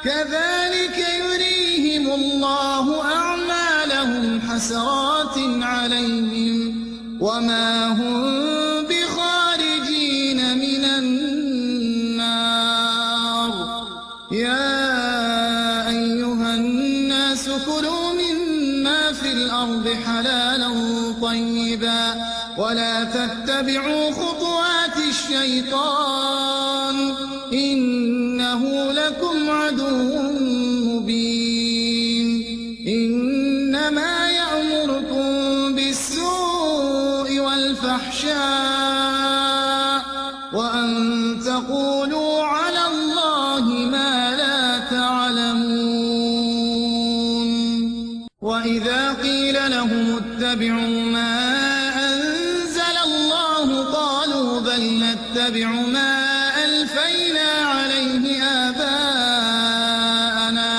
S2: كذلك يريهم الله أعمالهم حسرات عليهم وما هم بخارجين من النار. يا أيها الناس كلوا مما في الأرض حلالا طيبا ولا تتبعوا خطوات الشيطان إنه لكم عدو مبين. إنما يأمركم بالسوء والفحشاء وأن تقولوا على الله ما لا تعلمون. وإذا قيل لهم اتبعوا ما أنزل الله قالوا بل نتبع ما ألفينا عليه آباءنا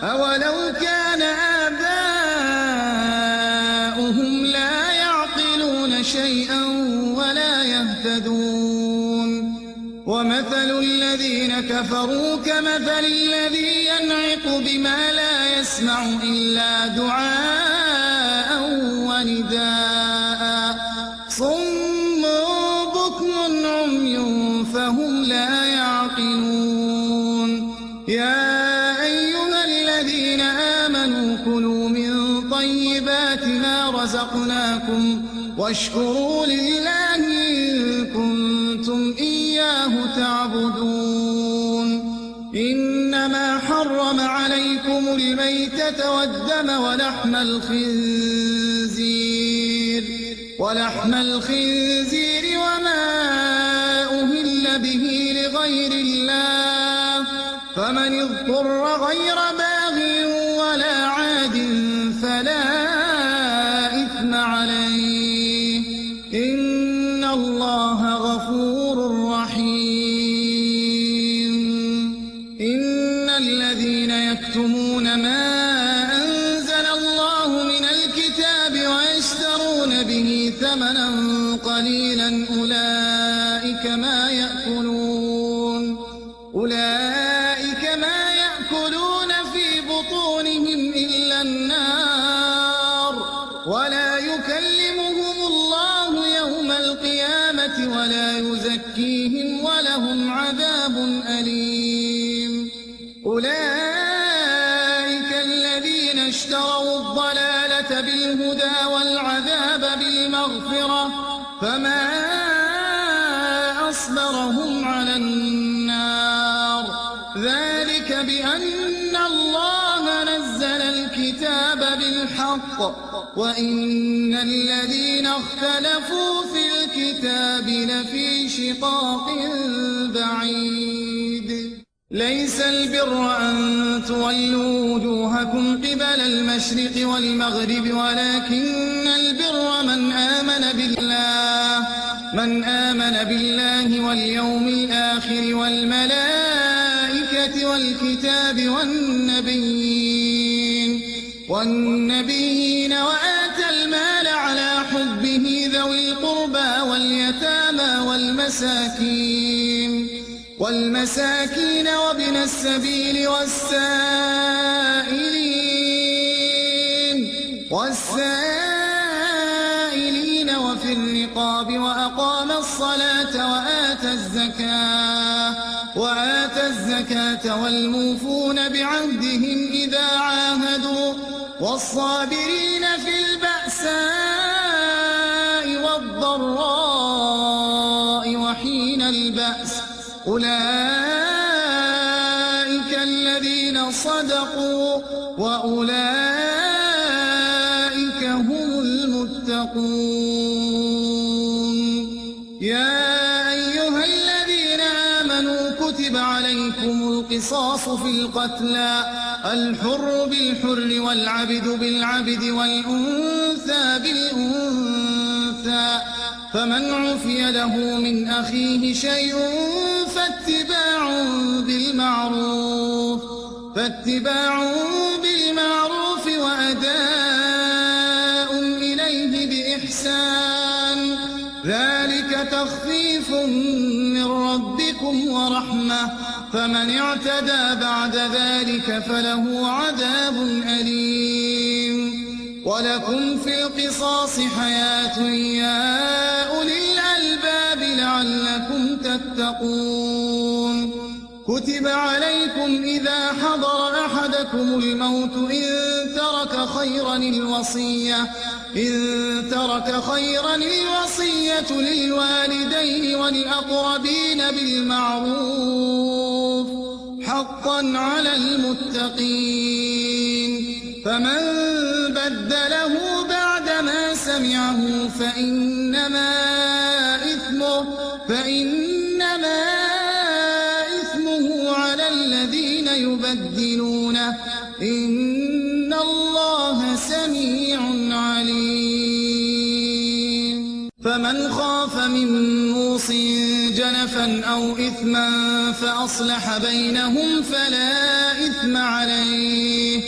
S2: أولو كان آباؤهم لا يعقلون شيئا ولا يهتدون. يهتدون ومثل الذين كفروا كمثل الذي ينعق بما لا يسمع إلا دعاء ونداء صم بكم عمي فهم لا يعقلون يا أيها الذين آمنوا كلوا من طيبات ما رزقناكم واشكروا لله إن كنتم إياه تعبدون إنما حرم عليكم الميتة والدم ولحم الخنزير وما أهل به لغير الله فمن اضطر غير باغ ولا عاد فلا إثم عليه إن الله غفور رحيم إن الذين يكتمون ما أنزل الله من الكتاب ويشترون به ثمنا قليلا أولئك ما يأكلون في بطونهم إلا النار ولا يكلمهم الله يوم القيامة ولا يزكيهم ولهم عذاب أليم أولئك الذين اشتروا الضلالة بالهدى والعذاب بالمغفرة فما أصبرهم على النار ذلك بأن الله نزل الكتاب بالحق وإن الذين اختلفوا في الكتاب لفي شقاق بعيد ليس البر أن تولوا وجوهكم قبل المشرق والمغرب ولكن البر من آمن بالله واليوم الآخر والملائكة والكتاب والنبيين وآتى المال على حبه ذوي القربى واليتامى والمساكين وابن السبيل والسائلين وفي الرقاب وأقام الصلاة وآتى الزكاة والموفون بعهدهم إذا عاهدوا والصابرين في البأساء والضراء وحين البأس أولئك الذين صدقوا وأولئك هم المتقون يا أيها الذين آمنوا كتب عليكم القصاص في القتلى الحر بالحر والعبد بالعبد والأنثى بالأنثى فمن عفي له من أخيه شيء فاتباع بالمعروف وأداء إليه بإحسان ذلك تخفيف من ربكم ورحمة فمن اعتدى بعد ذلك فله عذاب أليم ولكم في القصاص حياة يا أولي الألباب لعلكم تتقون كتب عليكم إذا حضر أحدكم الموت إن ترك خيرا الوصية للوالدين والأقربين بالمعروف حقا على المتقين فمن بدله بعدما سمعه فإنما إثمه على الذين يبدلونه إن الله سميع عليم فمن خاف من موص جنفا أو إثما فأصلح بينهم فلا إثم عليه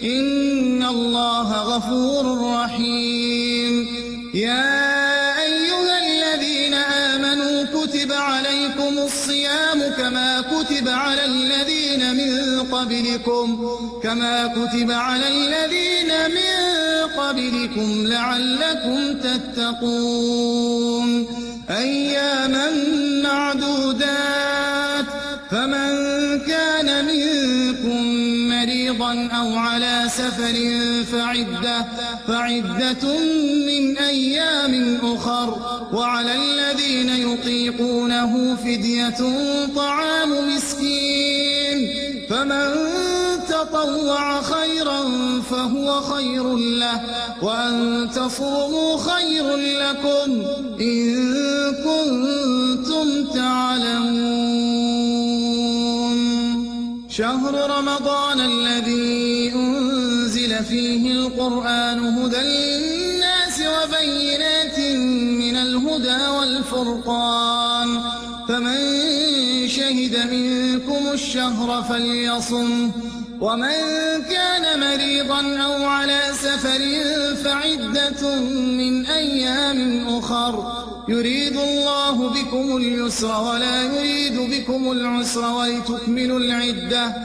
S2: إن الله غفور رحيم يا أيها الذين آمنوا كتب عليكم الصيام كما كتب على الذين من قبلكم لعلكم تتقون أياما معدودات فمن كان منكم مريضا أو على سفر فعدة من أيام أخر وعلى الذين يطيقونه فدية طعام مسكين فمن تطوع خيرا فهو خير له وأن تصوموا خير لكم إن كنتم تعلمون شهر رمضان الذي أنزل فيه القرآن هدى للناس وبينات من الهدى والفرقان فمن شهد منكم الشهر فليصم ومن كان مريضا أو على سفر فعدة من أيام أخر يريد الله بكم اليسر ولا يريد بكم العسر ولتكملوا العدة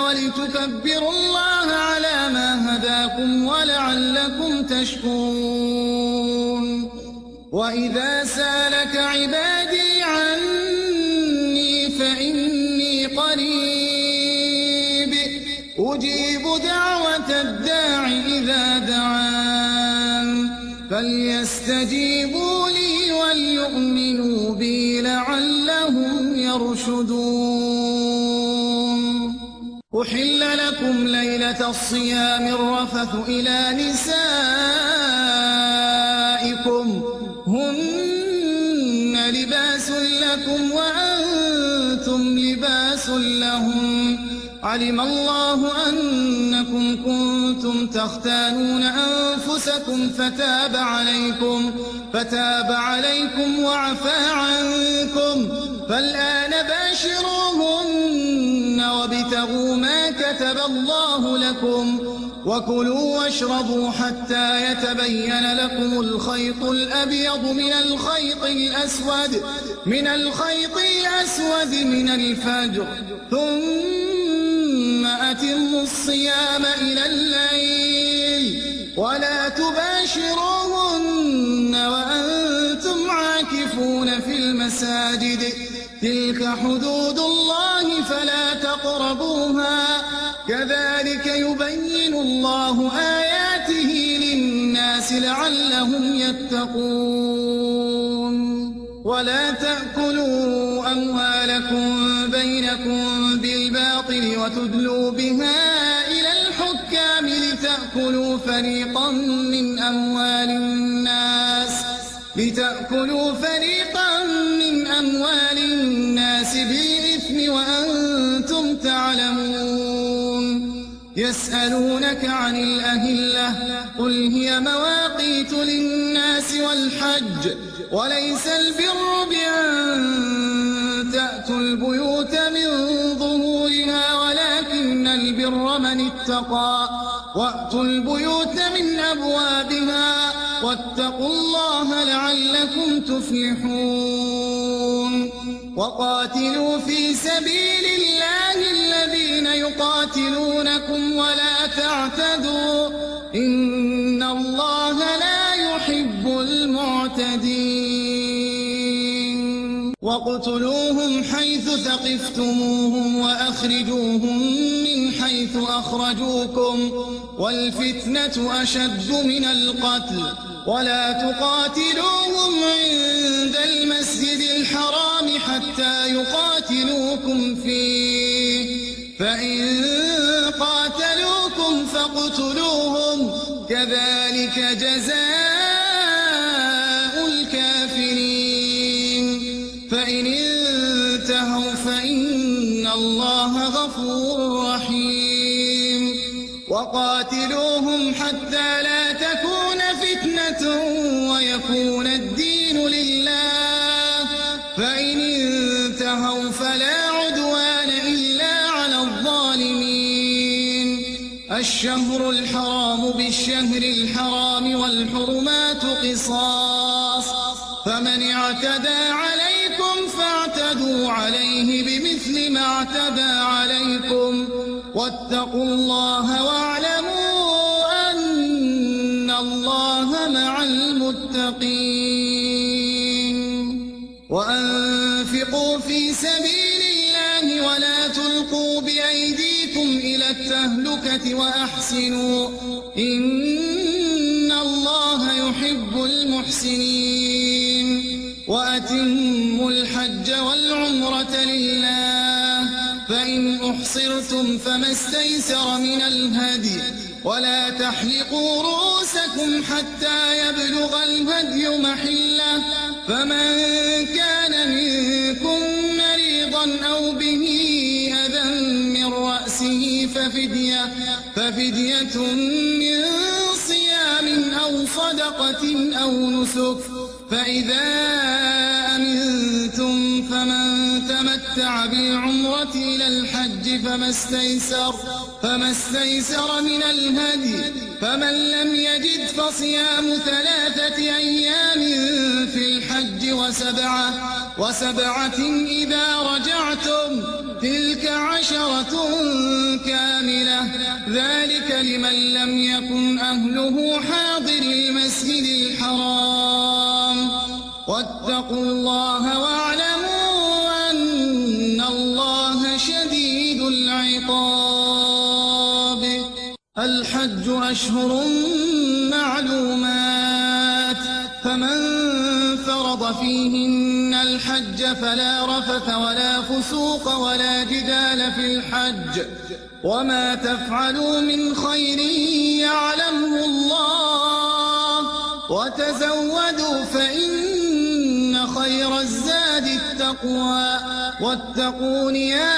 S2: ولتكبروا الله على ما هداكم ولعلكم تشكرون وإذا سالك عبادي عني فإني قريب أجيب دعوة الداع إذا دعان فليستجيبوا لي وليؤمنوا بي لعلهم يرشدون أحل لكم ليلة الصيام الرفث إلى نسائكم هن لباس لكم وأنتم لباس لهم علم الله أنكم كنتم تختانون أنفسكم فتاب عليكم وعفى عنكم فالآن باشروهن وابتغوا ما كتب الله لكم وكلوا واشربوا حتى يتبين لكم الخيط الأبيض من الخيط الأسود من الفجر ثم أتموا الصيام إلى الليل ولا تباشروهن وأنتم عاكفون في المساجد تلك حدود الله فلا تقربوها كذلك يبين الله آياته للناس لعلهم يتقون ولا تأكلوا أموالكم بينكم بالباطل وتدلوا بها إلى الحكام لتأكلوا فريقا من أموال الناس بالإثم وأنتم تعلمون يسألونك عن الأهلة قل هي مواقيت للناس والحج وليس البر بأن تأتوا البيوت من ظهورها ولكن البر من اتقى وأتوا البيوت من أبوابها واتقوا الله لعلكم تفلحون وقاتلوا في سبيل الله الذين يقاتلونكم ولا تعتدوا إن الله لا يحب المعتدين واقتلوهم حيث ثقفتموهم وأخرجوهم من حيث أخرجوكم والفتنة أشد من القتل ولا تقاتلوهم عند المسجد الحرام حتى يقاتلوكم فيه فإن قاتلوكم فاقتلوهم كذلك جزاء الكافرين فإن انتهوا فإن الله غفور رحيم وقاتلوهم حتى لا تكون فتنة ويكون الدين لله فإن انتهوا فلا عدوان إلا على الظالمين الشهر الحرام بالشهر الحرام والحرمات قصاص فمن اعتدى عليكم فاعتدوا عليه بمثل ما اعتدى عليكم واتقوا الله واعلموا أن الله مع المتقين وأنفقوا في سبيل الله ولا تلقوا بأيديكم إلى التهلكة وأحسنوا إن الله يحب المحسنين وأتموا الحج والعمرة لله فإن أحصرتم فما استيسر من الهدي ولا تحلقوا رؤوسكم حتى يبلغ الهدي محله فمن كان منكم مريضا أو به أذى من رأسه ففدية من صيام أو صدقة أو نسك فإذا أمنتم فمن تمتع بالعمرة إلى الحج فما استيسر من الهدي فمن لم يجد فصيام 3 أيام في الحج وسبعة إذا رجعتم تلك 10 كاملة ذلك لمن لم يكن أهله حاضر المسجد الحرام واتقوا الله واعلموا أن الله شديد العقاب الحج أشهر معلومات فمن فرض فيهن الحج فلا رفث ولا فسوق ولا جدال في الحج وما تفعلوا من خير يعلمه الله وتزودوا فإن خير الزاد التقوى واتقون يا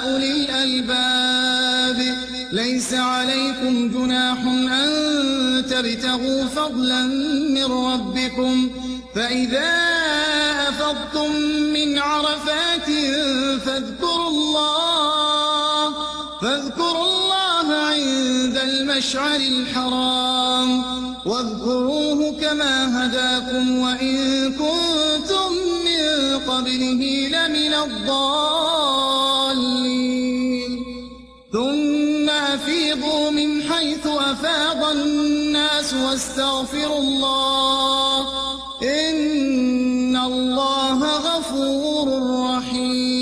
S2: أولي الألباب ليس عليكم جناح أن تبتغوا فضلا من ربكم فإذا أفضتم من عرفات فاذكروا الله عند المشعر الحرام واذكروه كما هداكم وإن كنتم من قبله لمن الضالين ثم أفيضوا من حيث أفاض الناس واستغفروا الله إن الله غفور رحيم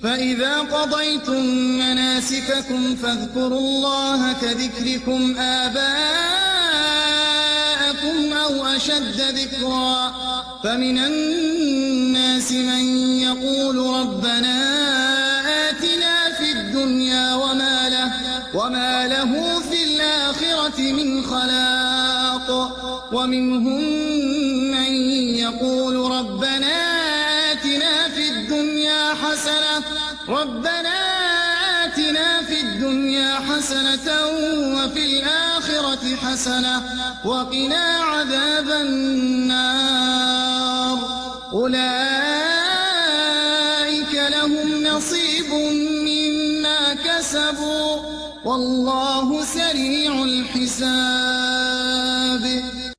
S2: فإذا قضيتم مناسككم فاذكروا الله كذكركم آباءكم أو أشد ذكرا فمن الناس من يقول ربنا آتنا في الدنيا وما له في الآخرة من خلاق ومنهم من يقول ربنا آتنا في الدنيا حسنة وفي الآخرة حسنة وقنا عذاب النار أولئك لهم نصيب مما كسبوا والله سريع الحساب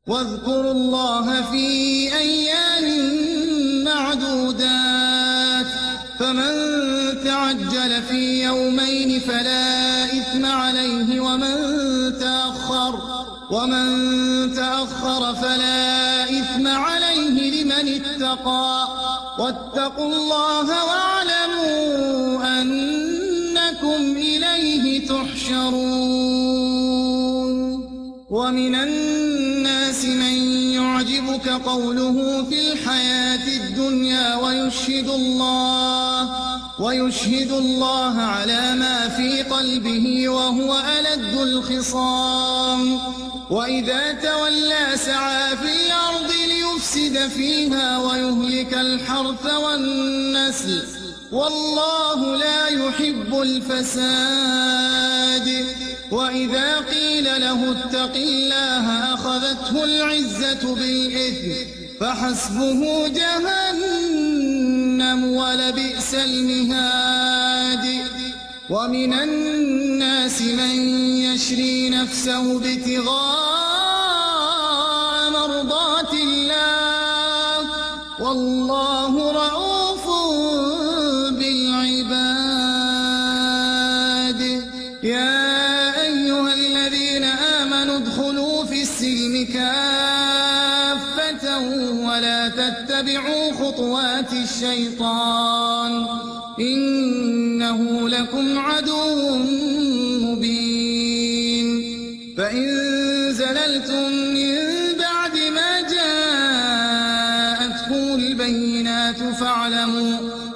S2: واذكروا الله في أيام معدودات فمن تعجل في يومين فلا إثم عليه ومن تأخر فلا إثم عليه لمن اتقى واتقوا الله واعلموا أنكم إليه تحشرون ومن الناس من يعجبك قوله في الحياة الدنيا ويشهد الله على ما في قلبه وهو ألد الخصام وإذا تولى سعى في الأرض ليفسد فيها ويهلك الحرث والنسل والله لا يحب الفساد وإذا قيل له اتق الله أخذته العزة بالإثم فحسبه جهنم ولبئس المهاد ومن الناس من يشري نفسه ابتغاء والله رءوف بالعباد. يا أيها الذين آمنوا ادخلوا في السلم كافة ولا تتبعوا خطوات الشيطان إنه لكم عدو مبين. فإن زللتم من بعد ما جاءتكم البينات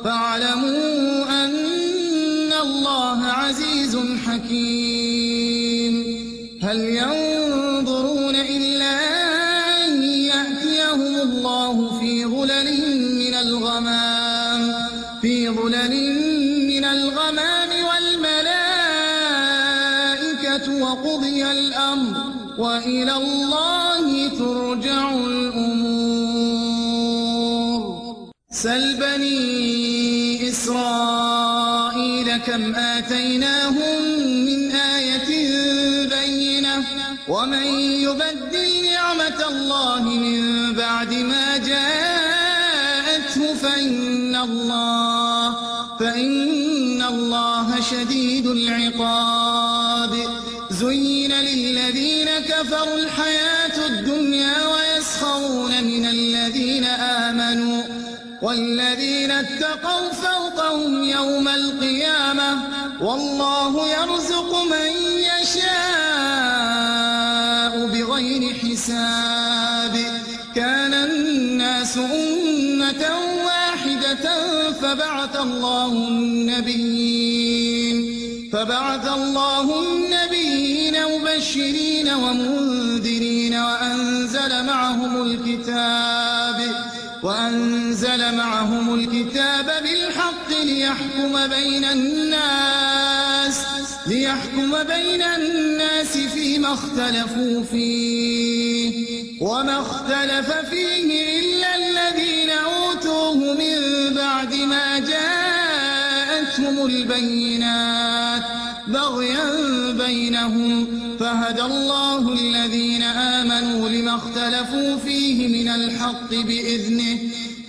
S2: فاعلموا أن الله عزيز حكيم. هل ينظرون إلا أن يأتيهم الله في ظلل من الغمام والملائكة وقضي الأمر وإلى الله ترجع الأمور. سل بني إسرائيل كم آتيناهم من آية بينة ومن يبدل نعمة الله من بعد ما جاءته فإن الله شديد العقاب. زين للذين كفروا الحياة الدنيا ويسخرون من الذين آمنوا والذين اتقوا فوقهم يوم القيامة والله يرزق من يشاء بغير حساب. كان الناس أمة واحدة فبعث الله النبيين مبشرين ومنذرين وأنزل معهم الكتاب بالحق ليحكم بين الناس فيما اختلفوا فيه وما اختلف فيه إلا الذين أوتوه من بعد ما جاءتهم البينات بغيا بينهم فهدى الله الذين آمنوا لما اختلفوا فيه من الحق بإذنه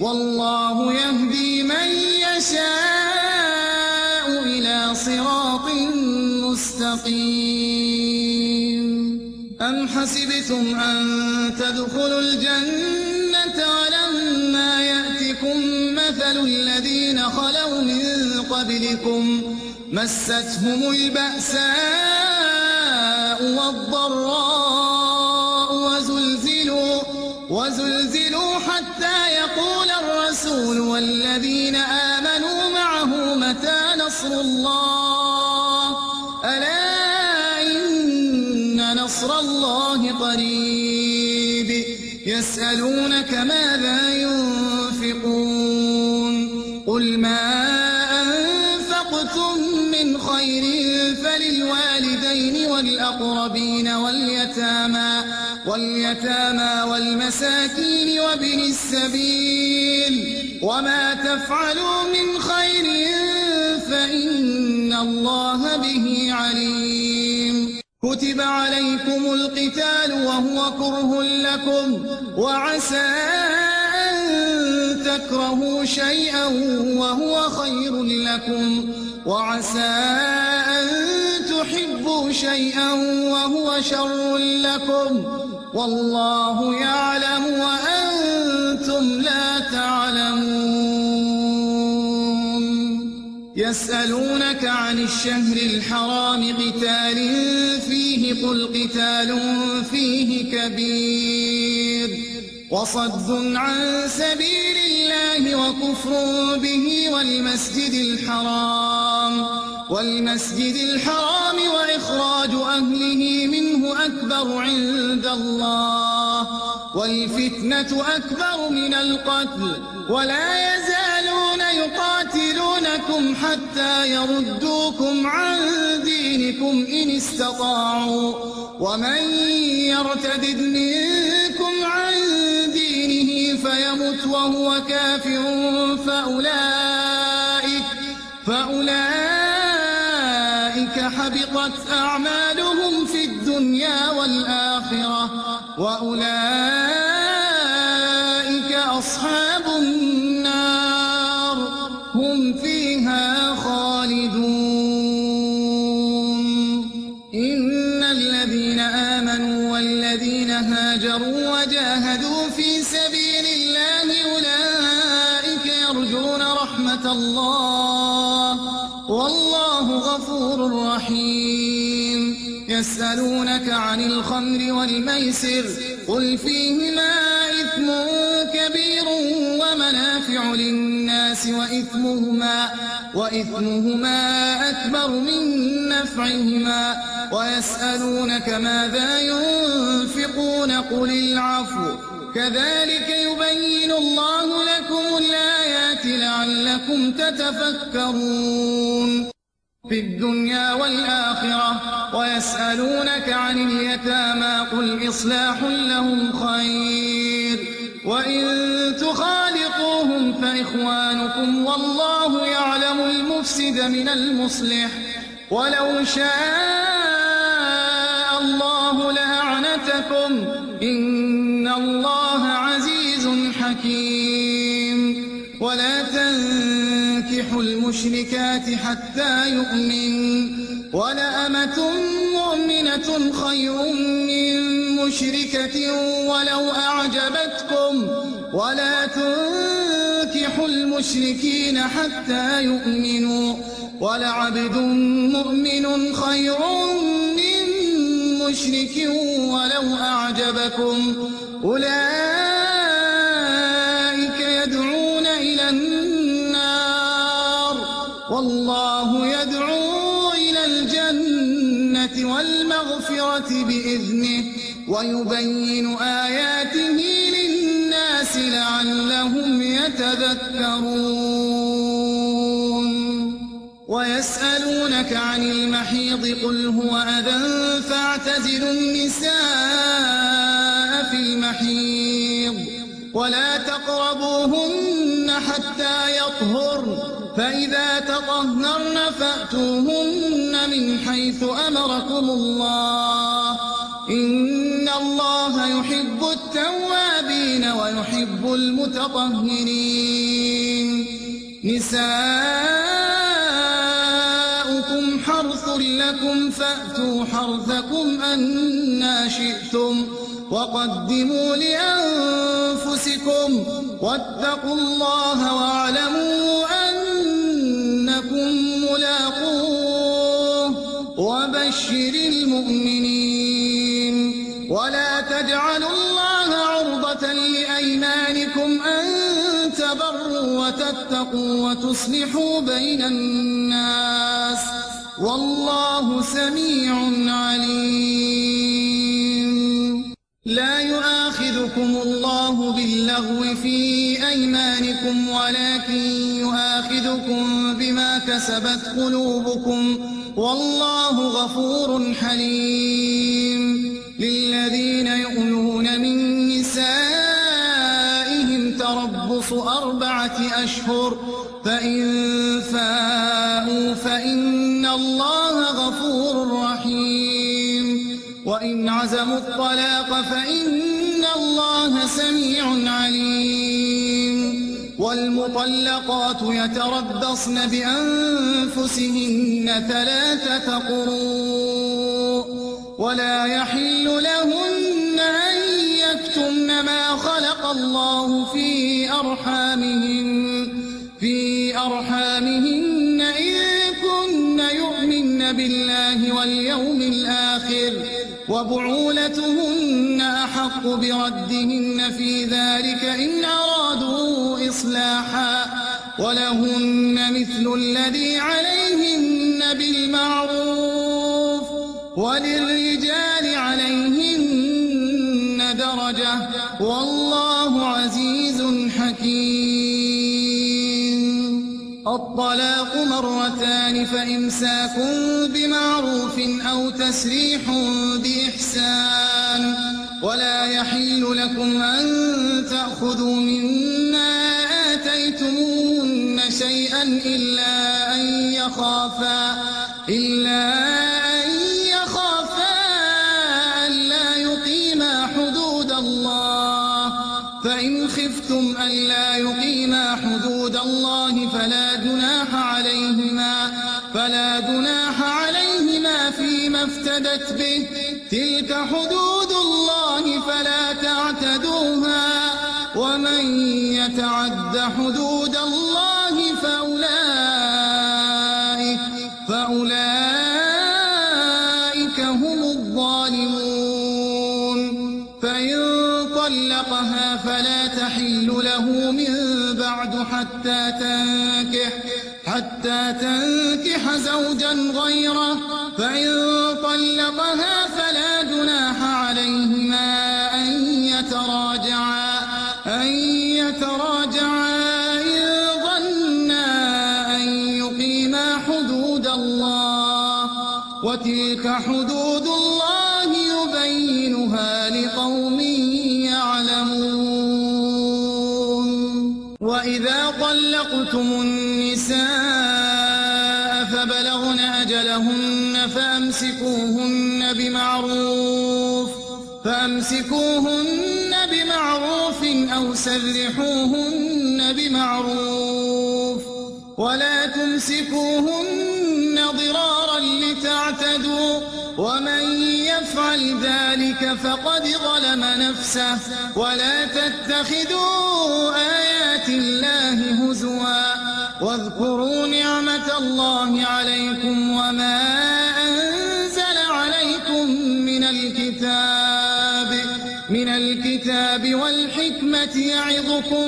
S2: والله يهدي من يشاء إلى صراط مستقيم. أم حسبتم أن تدخلوا الجنة ولما يأتكم مثل الذين خلوا من قبلكم مستهم البأساء والضراء وزلزلوا حتى يقول الرسول والذين آمنوا معه متى نصر الله ألا إن نصر الله قريب. يسألونك ماذا ينفقون قل ما أنفقتم من خير فللوالدين والأقربين واليتامى والمساكين وابن السبيل وما تفعلوا من خير فإن الله به عليم. كتب عليكم القتال وهو كره لكم وعسى أن تكرهوا شيئا وهو خير لكم وعسى أن تحبوا شيئا وهو شر لكم والله يعلم وأنتم لا تعلمون. يسألونك عن الشهر الحرام قتال فيه قل قتال فيه كبير وصد عن سبيل الله وكفر به والمسجد الحرام وإخراج أهله منه أكبر عند الله والفتنة أكبر من القتل ولا يزالون يقاتلونكم حتى يردوكم عن دينكم إن استطاعوا ومن يرتد منكم عن دينه فيمت وهو كافر فأولئك حبطت أعمالهم في الدنيا والآخرة وأولئك أصحاب النار هم فيها خالدون إن الذين آمنوا والذين هاجروا وجاهدوا في سبيل الله أولئك يرجون رحمة الله والله غفور رحيم يسألونك عن الخمر والميسر قل فيهما إثم كبير ومنافع للناس وإثمهما أكبر من نفعهما ويسألونك ماذا ينفقون قل العفو كذلك يبين الله لكم الآيات لعلكم تتفكرون في الدنيا والآخرة ويسألونك عن اليتامى قل إصلاح لهم خير وإن تخالطوهم فإخوانكم والله يعلم المفسد من المصلح ولو شاء الله لأعنتكم إن الله عزيز حكيم ولا تنكحوا المشركات حتى يؤمن ولأمة مؤمنة خير من مشركة ولو أعجبتكم ولا تنكحوا المشركين حتى يؤمنوا ولعبد مؤمن خير من مشرك ولو أعجبكم أولئك يدعون إلى النار والله يدعو إلى الجنة والمغفرة بإذنه ويبين آياته للناس لعلهم يتذكرون ويسألونك عن المحيض قل هو أذى فاعتزلوا النساء في المحيض ولا تقربوهن حتى يطهرن فإذا تطهرن فأتوهن من حيث أمركم الله إن الله يحب التوابين ويحب المتطهرين نساؤكم حرث لكم فأتوا حرثكم أنى شئتم وقدموا لأنفسكم واتقوا الله واعلموا أنكم ملاقوه وبشر المؤمنين ولا تجعلوا الله عرضة لأيمانكم أن تبروا وتتقوا وتصلحوا بين الناس والله سميع عليم لا يؤاخذكم الله باللغو في أيمانكم ولكن يؤاخذكم بما كسبت قلوبكم والله غفور حليم للذين يؤلون من نسائهم تربص 4 أشهر فإن فاءوا فإن الله غفور رحيم وإن عزموا الطلاق فإن الله سميع عليم والمطلقات يتربصن بأنفسهن 3 قروء ولا يحل لهن أن يكتمن ما خلق الله في أرحامهن إن كن يؤمن بالله واليوم الآخر وبعولتهن أحق بردهن في ذلك إن أرادوا إصلاحا ولهن مثل الذي عليهن بالمعروف وللرجال عليهن درجة والله عزيز حكيم الطلاق 2 فإمساك بمعروف أو تسريح بإحسان ولا يحل لكم أن تأخذوا مما آتيتموهن شيئا إلا أن يخافا ألا يقيما حدود الله فإن خفتم ألا يقيما حدود الله فلا جناح عليهما فيما افتدت به، تلك حدود الله فلا تعتدوها، ومن يتعد حدود الله فأولئك هم الظالمون. فإن طلقها فلا تحل له من بعد حتى تنكح زوجا غيره، فإن طلقها فلا جناح عليهما أن يتراجعا إن ظنا أن يقيما حدود الله، وتلك حدود الله يبينها لقوم يعلمون. وإذا طلقتم النساء فبلغن أجلهن فأمسكوهن بمعروف أو سرحوهن بمعروف، ولا تمسكوهن ضرارا لتعتدوا، ومن يفعل ذلك فقد ظلم نفسه. ولا تتخذوا آيات الله هزوا، واذكروا نعمة الله عليكم وما أنزل عليكم من الكتاب والحكمة يعظكم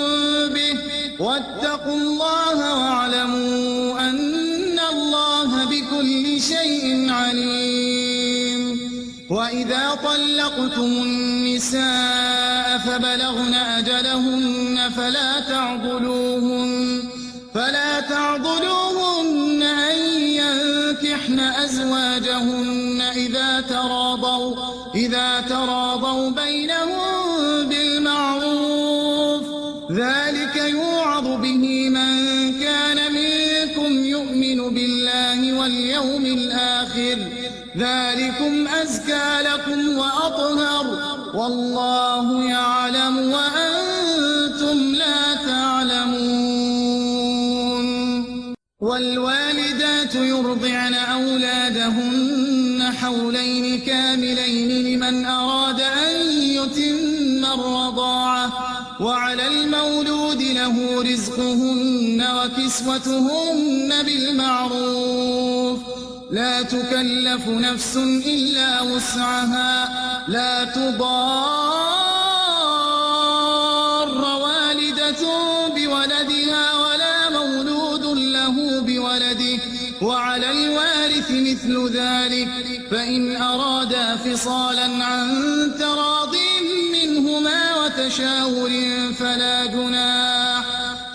S2: به، واتقوا الله واعلموا أن الله بكل شيء عليم. وإذا طلقتم النساء فبلغن أجلهن فلا تعضلوهن أن ينكحن أزواجهن إذا تراضوا بينهم بالمعروف، ذلك يوعظ به من كان منكم يؤمن بالله واليوم الآخر، ذلكم أزكى لكم وأطهر، والله يعلم وأنتم لا تعلمون. والوالدات يرضعن أولادهن حولين كاملين لمن أراد أن يتم الرضاعة، وعلى المولود له رزقهن وكسوتهن بالمعروف، لا تكلف نفس إلا وسعها، لا تضار والدة بولدها ولا مولود له بولده، وعلى الوارث مثل ذلك، فإن أرادا فصالا عن تراض منهما وتشاور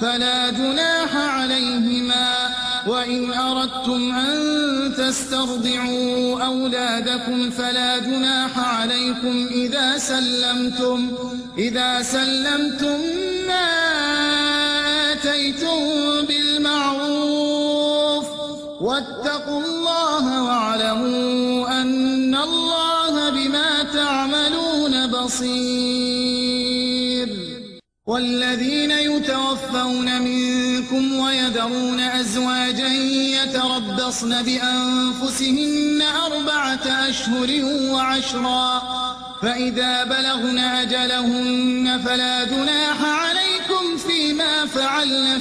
S2: فلا جناح عليهما. وإن أردتم أن تسترضعوا أولادكم فلا جناح عليكم إذا سلمتم ما آتيتم بالمعروف، واتقوا الله واعلموا أن الله بما تعملون بصير. والذين يتوفون منكم ويذرون أزواجا يتربصن بأنفسهن 4 أشهر و10، فإذا بلغن أجلهن فلا جناح عليكم فيما فعلن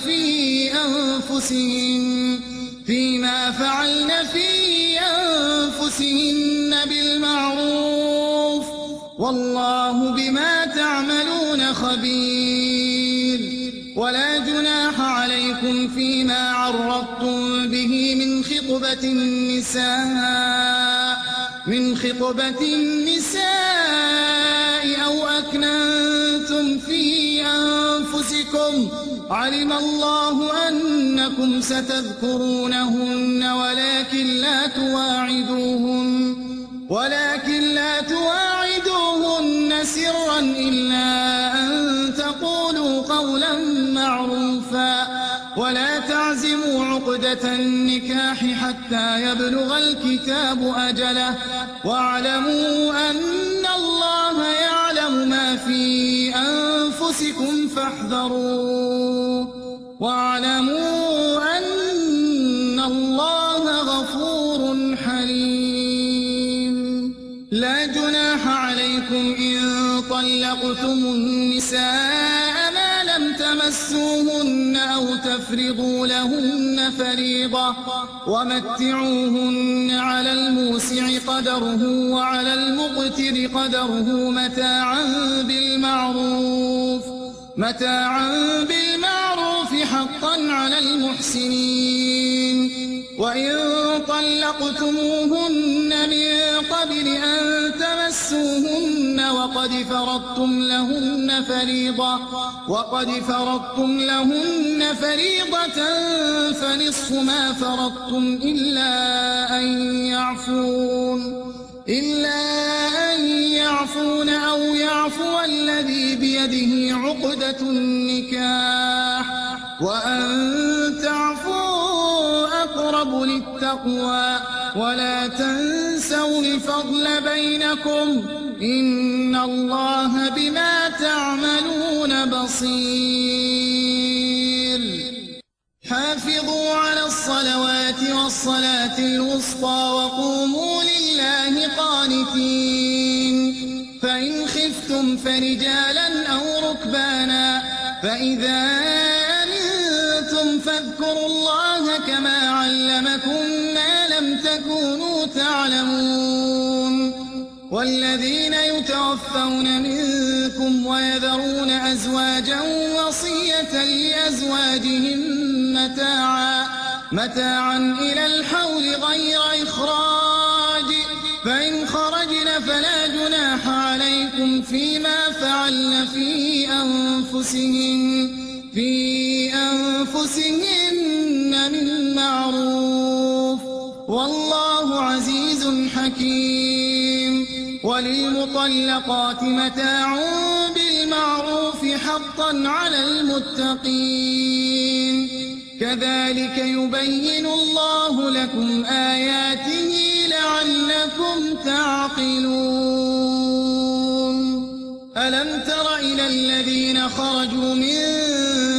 S2: في أنفسهن بالمعروف، والله بما تعملون خبير. ولا جناح عليكم فيما عرضتم به من خطبة النساء أو أكننتم في أنفسكم، علم الله أنكم ستذكرونهن ولكن لا تواعدوهن سرا إلا أن تقولوا قولا معروفا، ولا تعزموا عقدة النكاح حتى يبلغ الكتاب أجله، واعلموا أن الله يعلم ما في أنفسكم أنفسكم فاحذروا واعلموا أن الله غفور حليم. لا جناح عليكم إن طلقتم النساء ما لم تمسوهن أو تفرضوا لهن فريضة ومتعوهن على الموسع قدره وعلى المقتر قدره متاعا بالمعروف حقا على المحسنين. وإن طلقتموهن من قبل أن تمسوهن وقد فرضتم لهن فريضة فنصف ما فرضتم إلا أن يعفون أو يعفو الذي بيده عقدة النكاح وأن تعفوا أقرب للتقوى ولا تنسوا الفضل بينكم إن الله بما تعملون بصير. حافظوا على الصلوات والصلاة الوسطى وقوموا لله قانتين. فإن خفتم فرجالا أو ركبانا فإذا أمنتم فاذكروا الله كما علمكم ما لم تكونوا تعلمون. والذين يتوفون منكم ويذرون أزواجا وصية لأزواجهم متاعا إلى الحول غير إخراج فإن خرجن فلا جناح عليكم فيما فعلن في أنفسهن من معروف والله عزيز حكيم. وللمطلقات متاع بالمعروف حقا على المتقين. كذلك يبين الله لكم آياته لعلكم تعقلون. ألم تر إلى الذين خرجوا من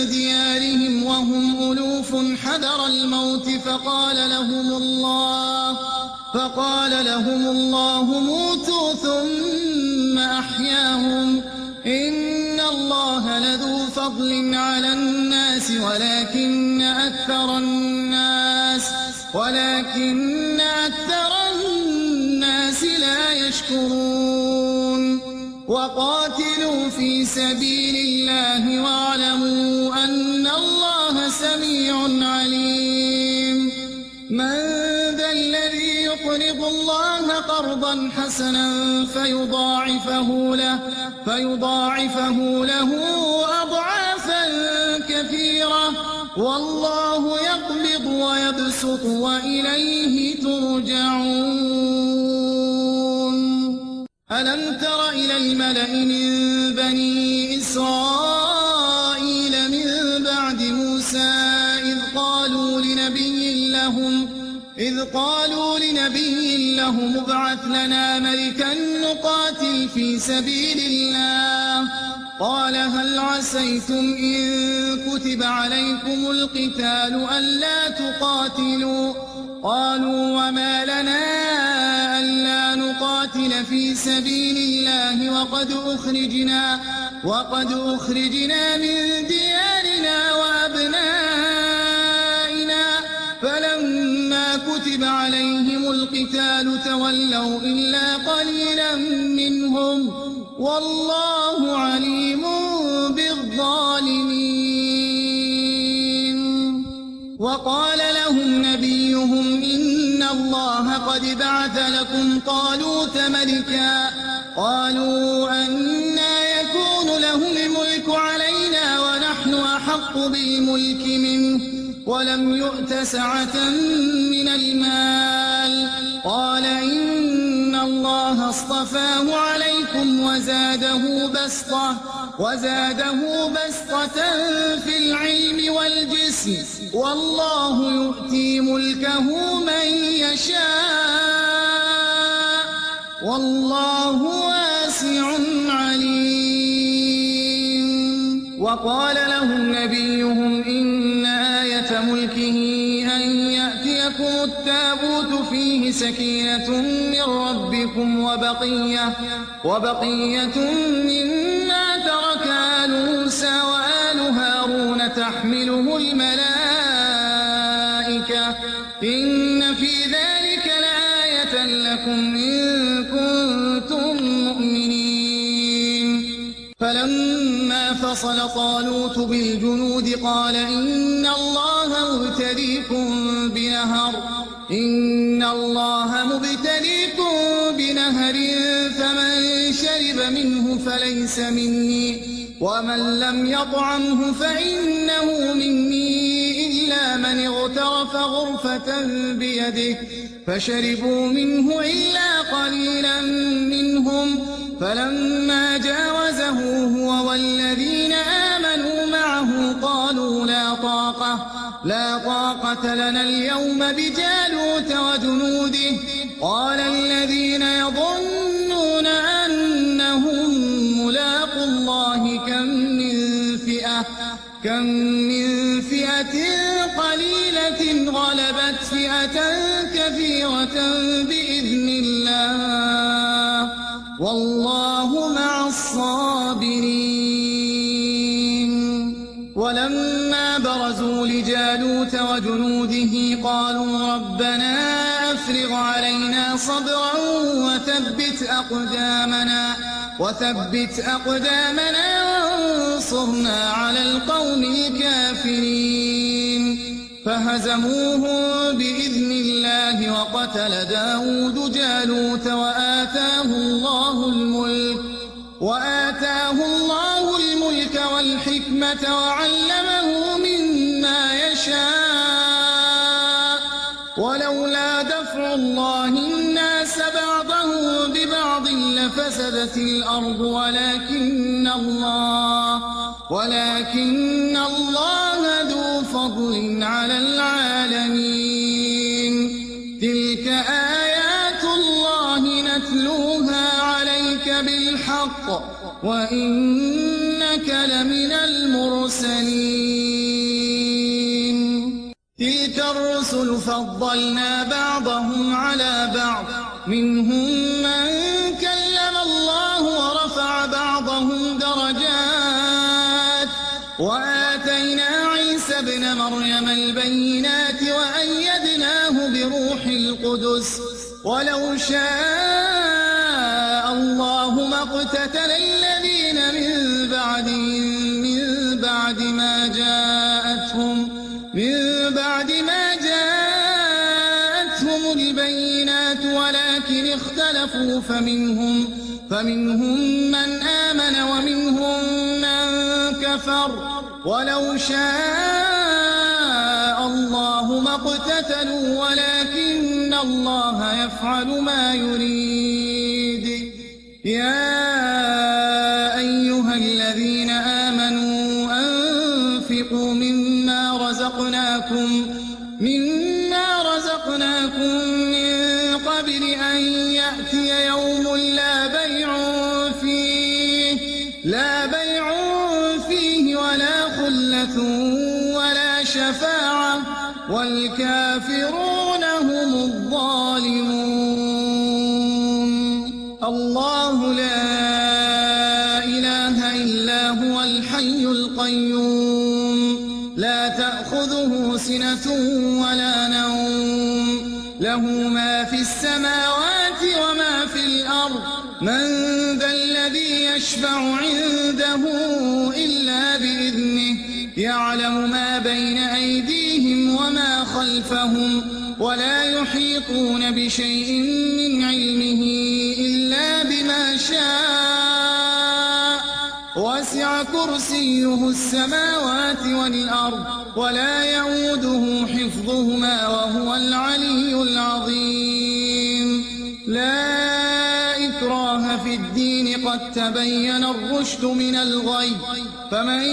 S2: ديارهم وهم ألوف حذر الموت فقال لهم الله موتوا ثم أحياهم إن الله لذو فضل على الناس ولكن أكثر الناس لا يشكرون. وقاتلوا في سبيل الله واعلموا أن الله سميع عليم. من ذا الذي يقرض الله قرضا حسنا فيضاعفه له أضعافا كثيرة والله يقبض ويبسط وإليه ترجعون. ألم تر إلى الملأ من بني إسرائيل من بعد موسى إذ قالوا لنبي لهم ابعث لنا ملكا نقاتل في سبيل الله قال هل عسيتم إن كتب عليكم القتال ألا تقاتلوا قالوا وما لنا ألا نقاتل في سبيل الله وقد أخرجنا من ديارنا وأبنائنا فلما كتب عليهم القتال تولوا إلا قليلا منهم والله عليم بالظالمين. وقال لهم نبيهم إن الله قد بعث لكم طالوت ملكا قالوا أنى يكون له الملك علينا ونحن أحق بالملك منه ولم يؤت سعة من المال قال إن الله اصطفاه عليكم وزاده بسطة في العلم والجسم والله يؤتي ملكه من يشاء والله واسع عليم. وقال لهم نبيهم إن آية ملكه أن يأتيكم التابوت فيه سكينة من ربكم وبقية مما ترك آل موسى وآل هارون تحمله الملائكة إن في ذلك لآية لكم إن كنتم مؤمنين. فلما فصل طالوت بالجنود قال إن الله مبتليكم بنهر فمن شرب منه فليس مني ومن لم يطعمه فإنه مني إلا من اغترف غرفة بيده فشربوا منه إلا قليلا منهم فلما جاوزه هو والذين آمنوا معه قالوا لا طاقة لنا اليوم بجالوت وجنوده. قال الذين يظنون أنهم ملاقو الله كم من فئة قليلة غلبت فئة كثيرة بإذن الله والله مع الصابرين. ولما برزوا لجالوت وجنوده قالوا ربنا أفرغ علينا صبرا وثبت أقدامنا وانصرنا على القوم الكافرين. فهزموهم بإذن الله وقتل داود جالوت وآتاه الله الملك والحكمة وعلمه مما يشاء ولولا دفع الله الناس بعضهم ببعض لفسدت الأرض ولكن الله ذو فضل على العالمين. تلك آيات الله نتلوها عليك بالحق وإنك لمن المرسلين. تلك الرسل فضلنا بعضهم على بعض منهم من كلم الله ورفع بعضهم درجات وآتينا عيسى ابن مريم البينات وأيدناه بروح القدس ولو شاء الله ما اقتتل الذين من بعد ما جاءتهم البينات ولكن اختلفوا فمنهم من آمن ومنهم من كفر ولو شاء الله ما اقتتلوا ولكن الله يفعل ما يريد. يا أيها الذين آمنوا أنفقوا مما رزقناكم من قبل أن يأتي يوم لا بيع فيه ولا خلة ولا شفاعة والكافرون هم الظالمون. الله لا إله إلا هو الحي القيوم لا تأخذه سنة ولا نوم له ما في السماوات وما في الأرض من ذا الذي يشفع عنده إلا بإذنه يعلم ما بين أيديهم وما خلفهم ولا يحيطون بشيء من علمه إلا بما شاء وسع كرسيه السماوات والأرض ولا يؤوده حفظهما وهو العلي العظيم. لا إكراه في الدين قد تبين الرشد من الغي فمن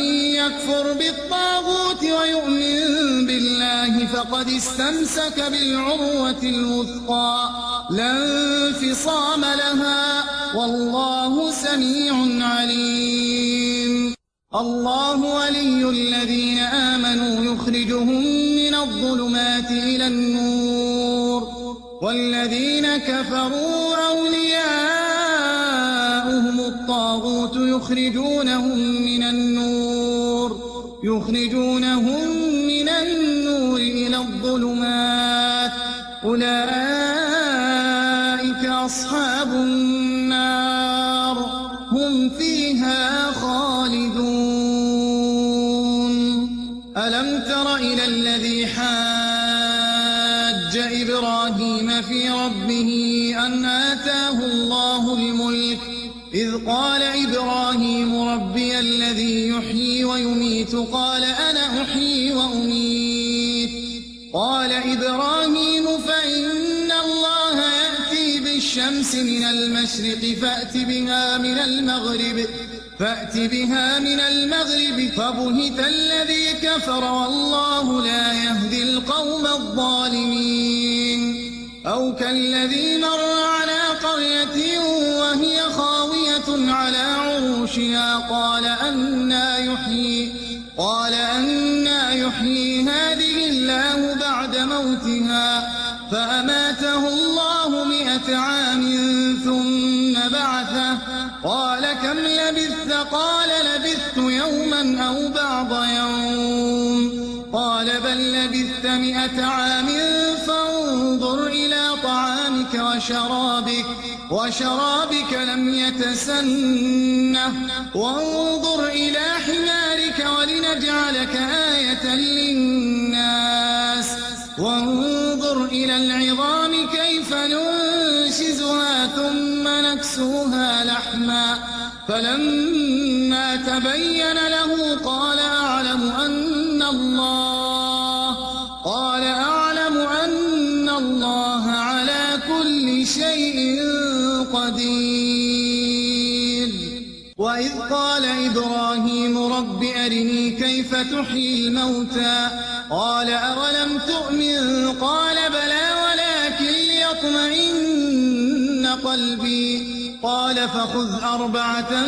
S2: يكفر بالطاغوت ويؤمن بالله فقد استمسك بالعروة الوثقى لا انفصام لها والله سميع عليم. الله ولي الذين آمنوا يخرجهم من الظلمات إلى النور والذين كفروا أولياؤهم الطاغوت يخرجونهم من النور إلى الظلمات أولئك أصحاب النار هم فيها خالدون. ألم تر إلى الذي حاج إبراهيم في ربه أن آتاه الله الملك إذ قال إبراهيم ربي الذي يحيي ويميت قال أنا أحيي وأميت قال إبراهيم فإن الله يأتي بالشمس من المشرق فأت بها من المغرب فبهت الذي كفر والله لا يهدي القوم الظالمين. أو كالذي مر على قرية وهي خاوية على عروشها قال أنى يحيي هذه الله بعد موتها فأماته الله 100 عام ثم بعثه قال كم لبثت قال لبثت يوما أو بعض يوم قال بل لبثت 100 عام فانظر إلى طعامك وشرابك لم يتسنه وانظر إلى حمارك ولنجعلك آية للناس وانظر إلى العظام كيف ننشزها ثم نكسوها لحما فلما تبين له قال أعلم أن الله على كل شيء قدير. وإذ قال إبراهيم رب أرني كيف تحيي الموتى قال أولم تؤمن قال بلى ولكن ليطمئن قلبي قال فخذ 4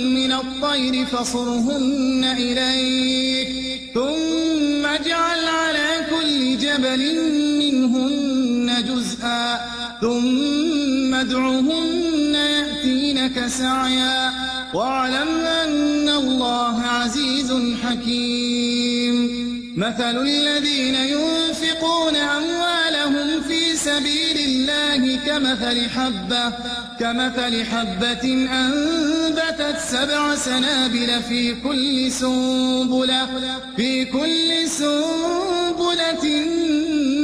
S2: من الطير فصرهن إليك ثم اجعل على كل جبل منهن جزءا ثم ادعهن يأتينك سعيا واعلم أن الله عزيز حكيم. مثل الذين ينفقون أموالهم في سبيل الله كمثل حبة أنبتت 7 سنابل في كل سنبلة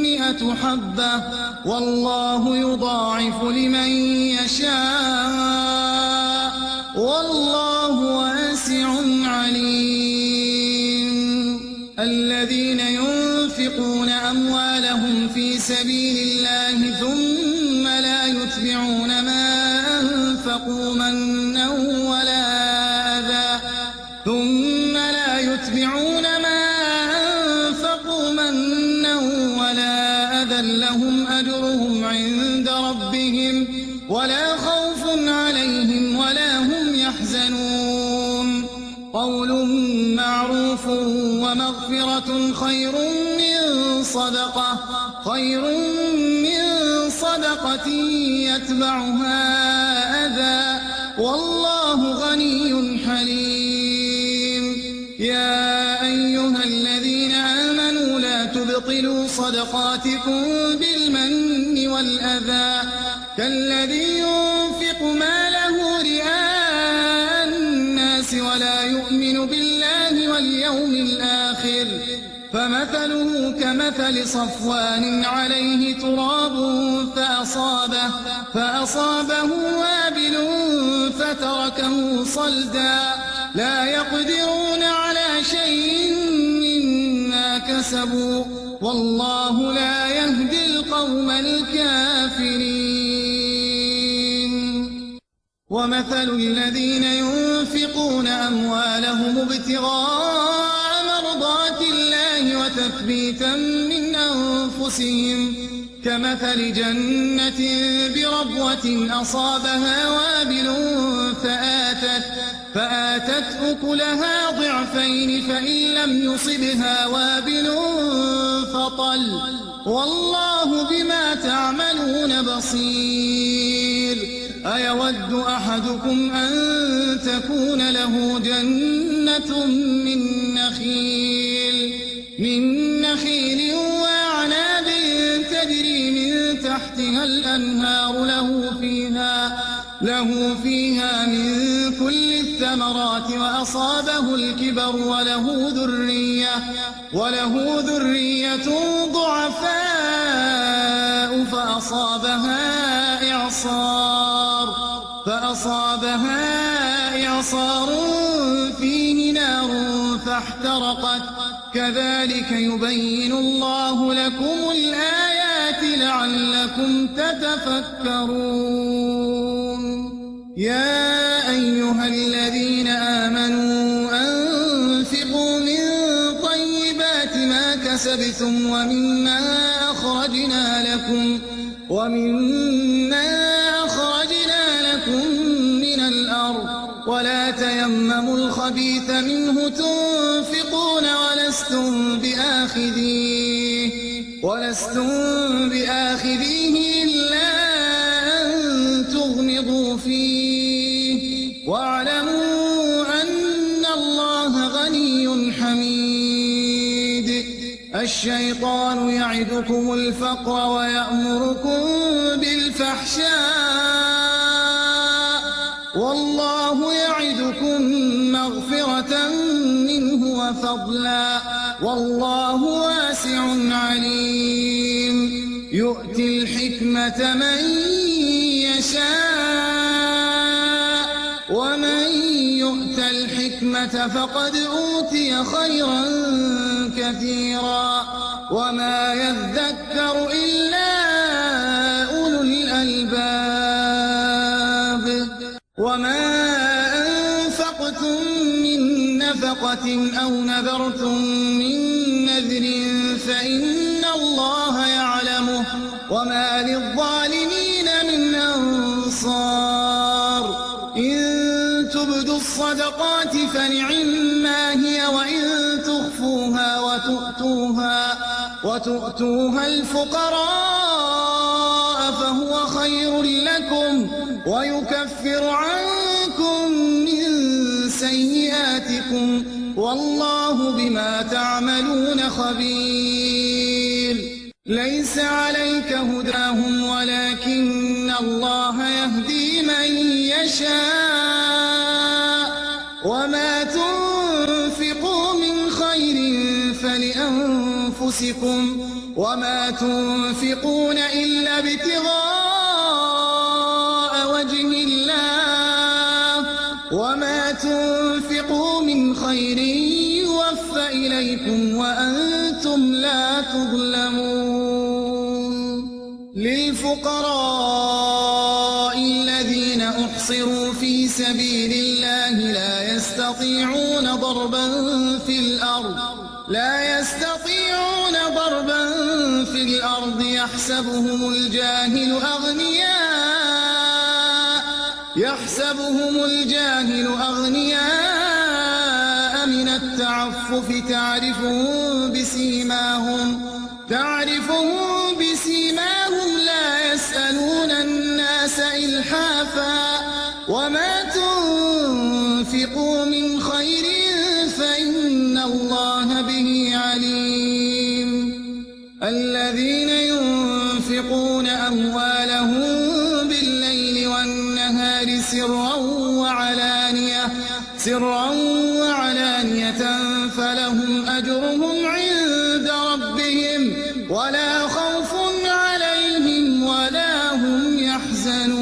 S2: 100 حبة والله يضاعف لمن يشاء والله واسع عليم. الذين ينفقون أموالهم في سبيل الله ثم لا يتبعون ما أنفقوا منا ولا أذى لهم أجرهم عند ربهم ولا خوف عليهم ولا هم يحزنون. قول معروف ومغفرة خير من صدقة يتبعها أذى والله غني حليم. يا أيها الذين آمنوا لا تبطلوا صدقاتكم بالمن والأذى كالذي ينفق ماله رئاء الناس ولا يؤمن بالله واليوم الآخر فمثله كمثل صفوان عليه تراب فأصابه وابل فتركه صلدا لا يقدرون على شيء مما كسبوا والله لا يهدي القوم الكافرين. ومثل الذين ينفقون أموالهم ابتغاء مرضات الله وتثبيتا من أنفسهم كمثل جنة بربوة أصابها وابل فآتت أكلها ضعفين فإن لم يصبها وابل فطل والله بما تعملون بصير أيود أحدكم أن تكون له جنة من نخيل وأعناب تجري من تحتها الأنهار له فيها من كل الثمرات وأصابه الكبر وله ذرية ضعفاء فأصابها إعصار فيه نار فاحترقت كذلك يبين الله لكم الآيات لعلكم تتفكرون يا أيها الذين آمنوا أنفقوا من طيبات ما كسبتم ومما أخرجنا لكم من الأرض ولا تيمموا الخبيث منه تنفقون ولستم بآخذيه إلا أن تغمضوا فيه واعلموا أن الله غني حميد الشيطان يعدكم الفقر ويأمركم بالفحشاء والله يعدكم مغفرة منه وفضلا والله واسع عليم يؤتي الحكمة من يشاء ومن يؤت الحكمة فقد أوتي خيرا كثيرا وما يذكر إلا أولو الألباب وما أنفقتم من نفقة أو نذرتم من نذر فإن الله يعلمه وما للظالمين من أنصار إن تبدوا الصدقات فنعما هي وإن تخفوها وتؤتوها الفقراء فهو خير لكم ويكفر عنكم من سيئاتكم والله بما تعملون خبير ليس عليك هداهم ولكن الله يهدي من يشاء وما تنفقوا من خير فلأنفسكم وما تنفقون إلا ابتغاء وجه الله وما تنفقوا من خير يوفى إليكم وأنتم لا تظلمون للفقراء الذين أحصروا في سبيل الله لا يستطيعون ضربا في الأرض يحسبهم الجاهل أغنياء من التعفف تعرفهم بسيماهم لا يسألون الناس إلحافا وما تنفقوا من خير فإن الله به عليم الذين ينفقون أموالهم بالليل والنهار سرا وعلانية فلهم أجرهم عند ربهم ولا خوف عليهم ولا هم يحزنون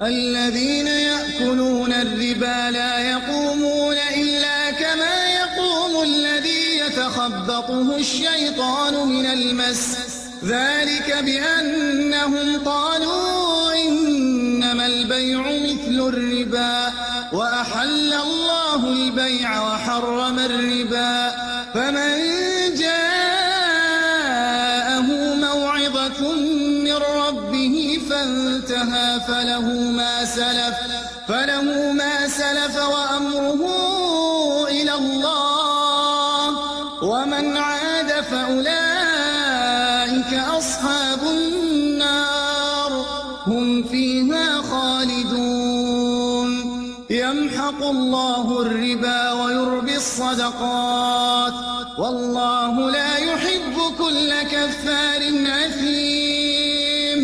S2: الذين يأكلون الربا لا يقومون إلا كما يقوم الذي يتخبطه الشيطان من المس ذلك بأنهم قالوا إنما البيع مثل الربا وأحل الله البيع وحرم الربا فمن جاءه موعظة من ربه فانتهى فله ومن عاد فأولئك أصحاب النار هم فيها خالدون يمحق الله الربا ويربي الصدقات والله لا يحب كل كفار أثيم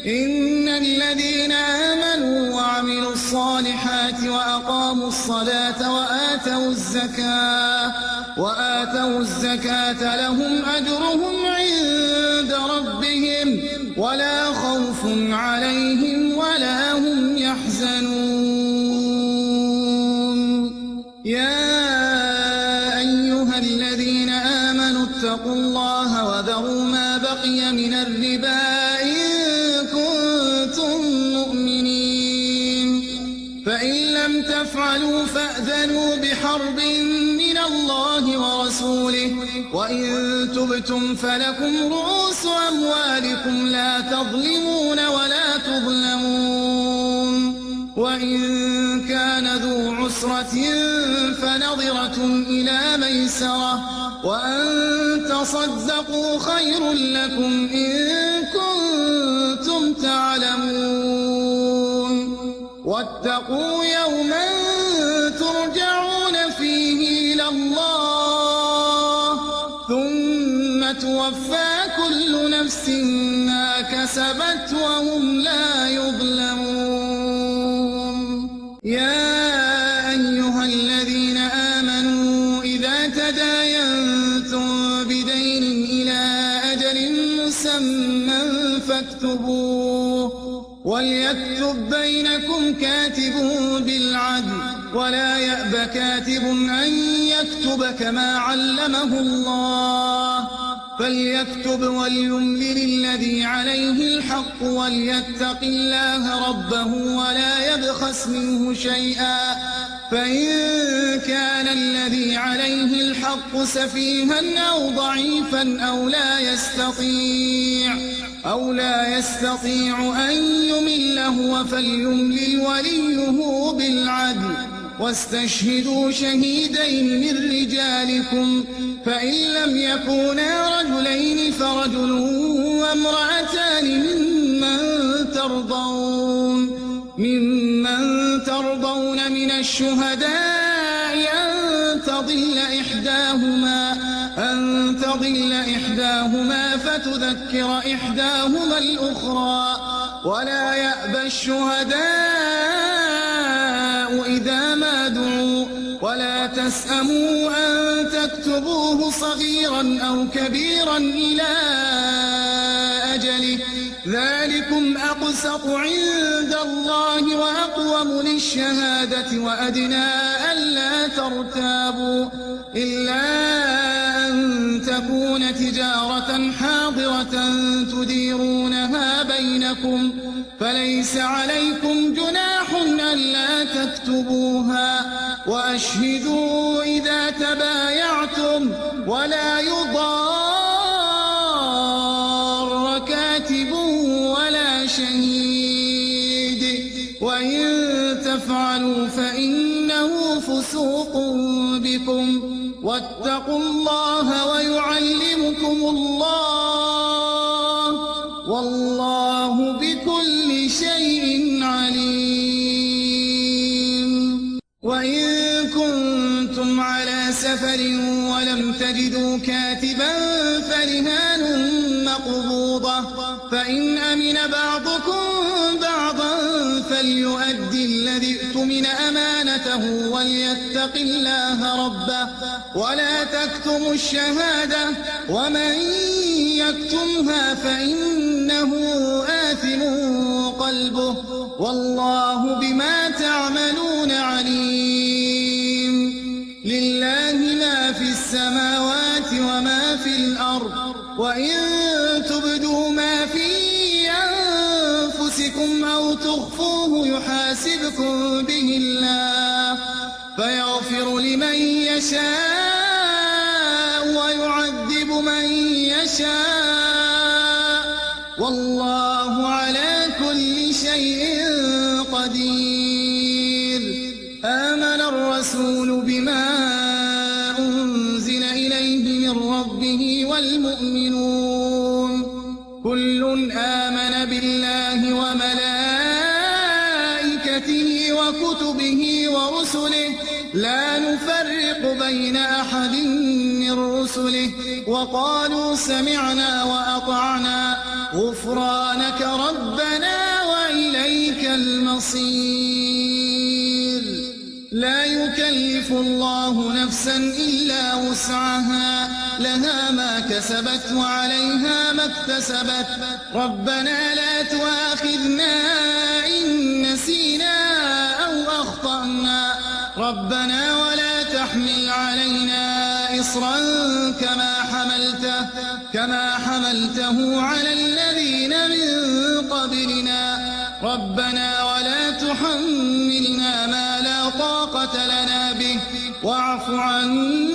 S2: إن الذين آمنوا وعملوا الصالحات وأقاموا الصلاة وآتوا الزكاة لهم أجرهم عند ربهم ولا خوف عليهم ولا هم يحزنون يا أيها الذين آمنوا اتقوا الله وذروا ما بقي من الربا إن كنتم مؤمنين فإن لم تفعلوا فأذنوا بحرب من الله ورسوله وإن تبتم فلكم رؤوس أموالكم لا تظلمون ولا تظلمون وإن كان ذو عسرة فنظرة إلى ميسرة وأن تصدقوا خير لكم إن كنتم تعلمون واتقوا يوما ترجعون فيه إلى الله ثم توفى كل نفس ما كسبت وهم لا يظلمون يا أيها الذين آمنوا إذا تداينتم بدين إلى أجل مسمى فاكتبوه وليكتب بينكم كاتب بالعدل ولا يأب كاتب أن يكتب كما علمه الله فليكتب وليملل الذي عليه الحق وليتق الله ربه ولا يبخس منه شيئا فإن كان الذي عليه الحق سفيها أو ضعيفا أو لا يستطيع أن يمل هو فليملل وليه بالعدل واستشهدوا شهيدين من رجالكم فإن لم يكونا رجلين فرجل وامرأتان ممن ترضون من الشهداء أن تضل إحداهما فتذكر إحداهما الأخرى ولا يأبى الشهداء إذا ما دعوا ولا تسأموا أن تكتبوه صغيرا أو كبيرا إلى أجله ذلكم أقسط عند الله وأقوم للشهادة وأدنى ألا ترتابوا إلا أن تكون تجارة حاضرة تديرونها بينكم فليس عليكم جناح ألا تكتبوها وأشهدوا إذا تبايعتم ولا يضار كاتب ولا شهيد وإن تفعلوا فإنه فسوق بكم واتقوا الله ويعلمكم الله والله بكل شيء عليم وإن كنتم على سفر ولم تجدوا كاتبا فرهان مقبوضة فإن أمن بعضكم بعضا فليؤدي الذي اؤتمن أمانته وليتق الله ربه ولا تكتموا الشهادة ومن يكتمها فإنه آثم قلبه والله بما تعملون عليم لله ما في السماوات وما في الأرض وإن تبدوا ما في أنفسكم أو تخفوه يحاسبكم به الله فيغفر لمن يشاء ويعذب من يشاء والله على كل شيء قدير آمن الرسول بما أنزل إليه من لا نفرق بين أحد من رسله وقالوا سمعنا وأطعنا غفرانك ربنا وإليك المصير. لا يكلف الله نفسا إلا وسعها، لها ما كسبت وعليها ما اكتسبت. ربنا لا تؤاخذنا إن نسينا أو أخطأنا، ربنا ولا تحمل علينا إصرا كما حملته على الذين من قبلنا، ربنا ولا تحملنا ما لا طاقة لنا به واعف عنا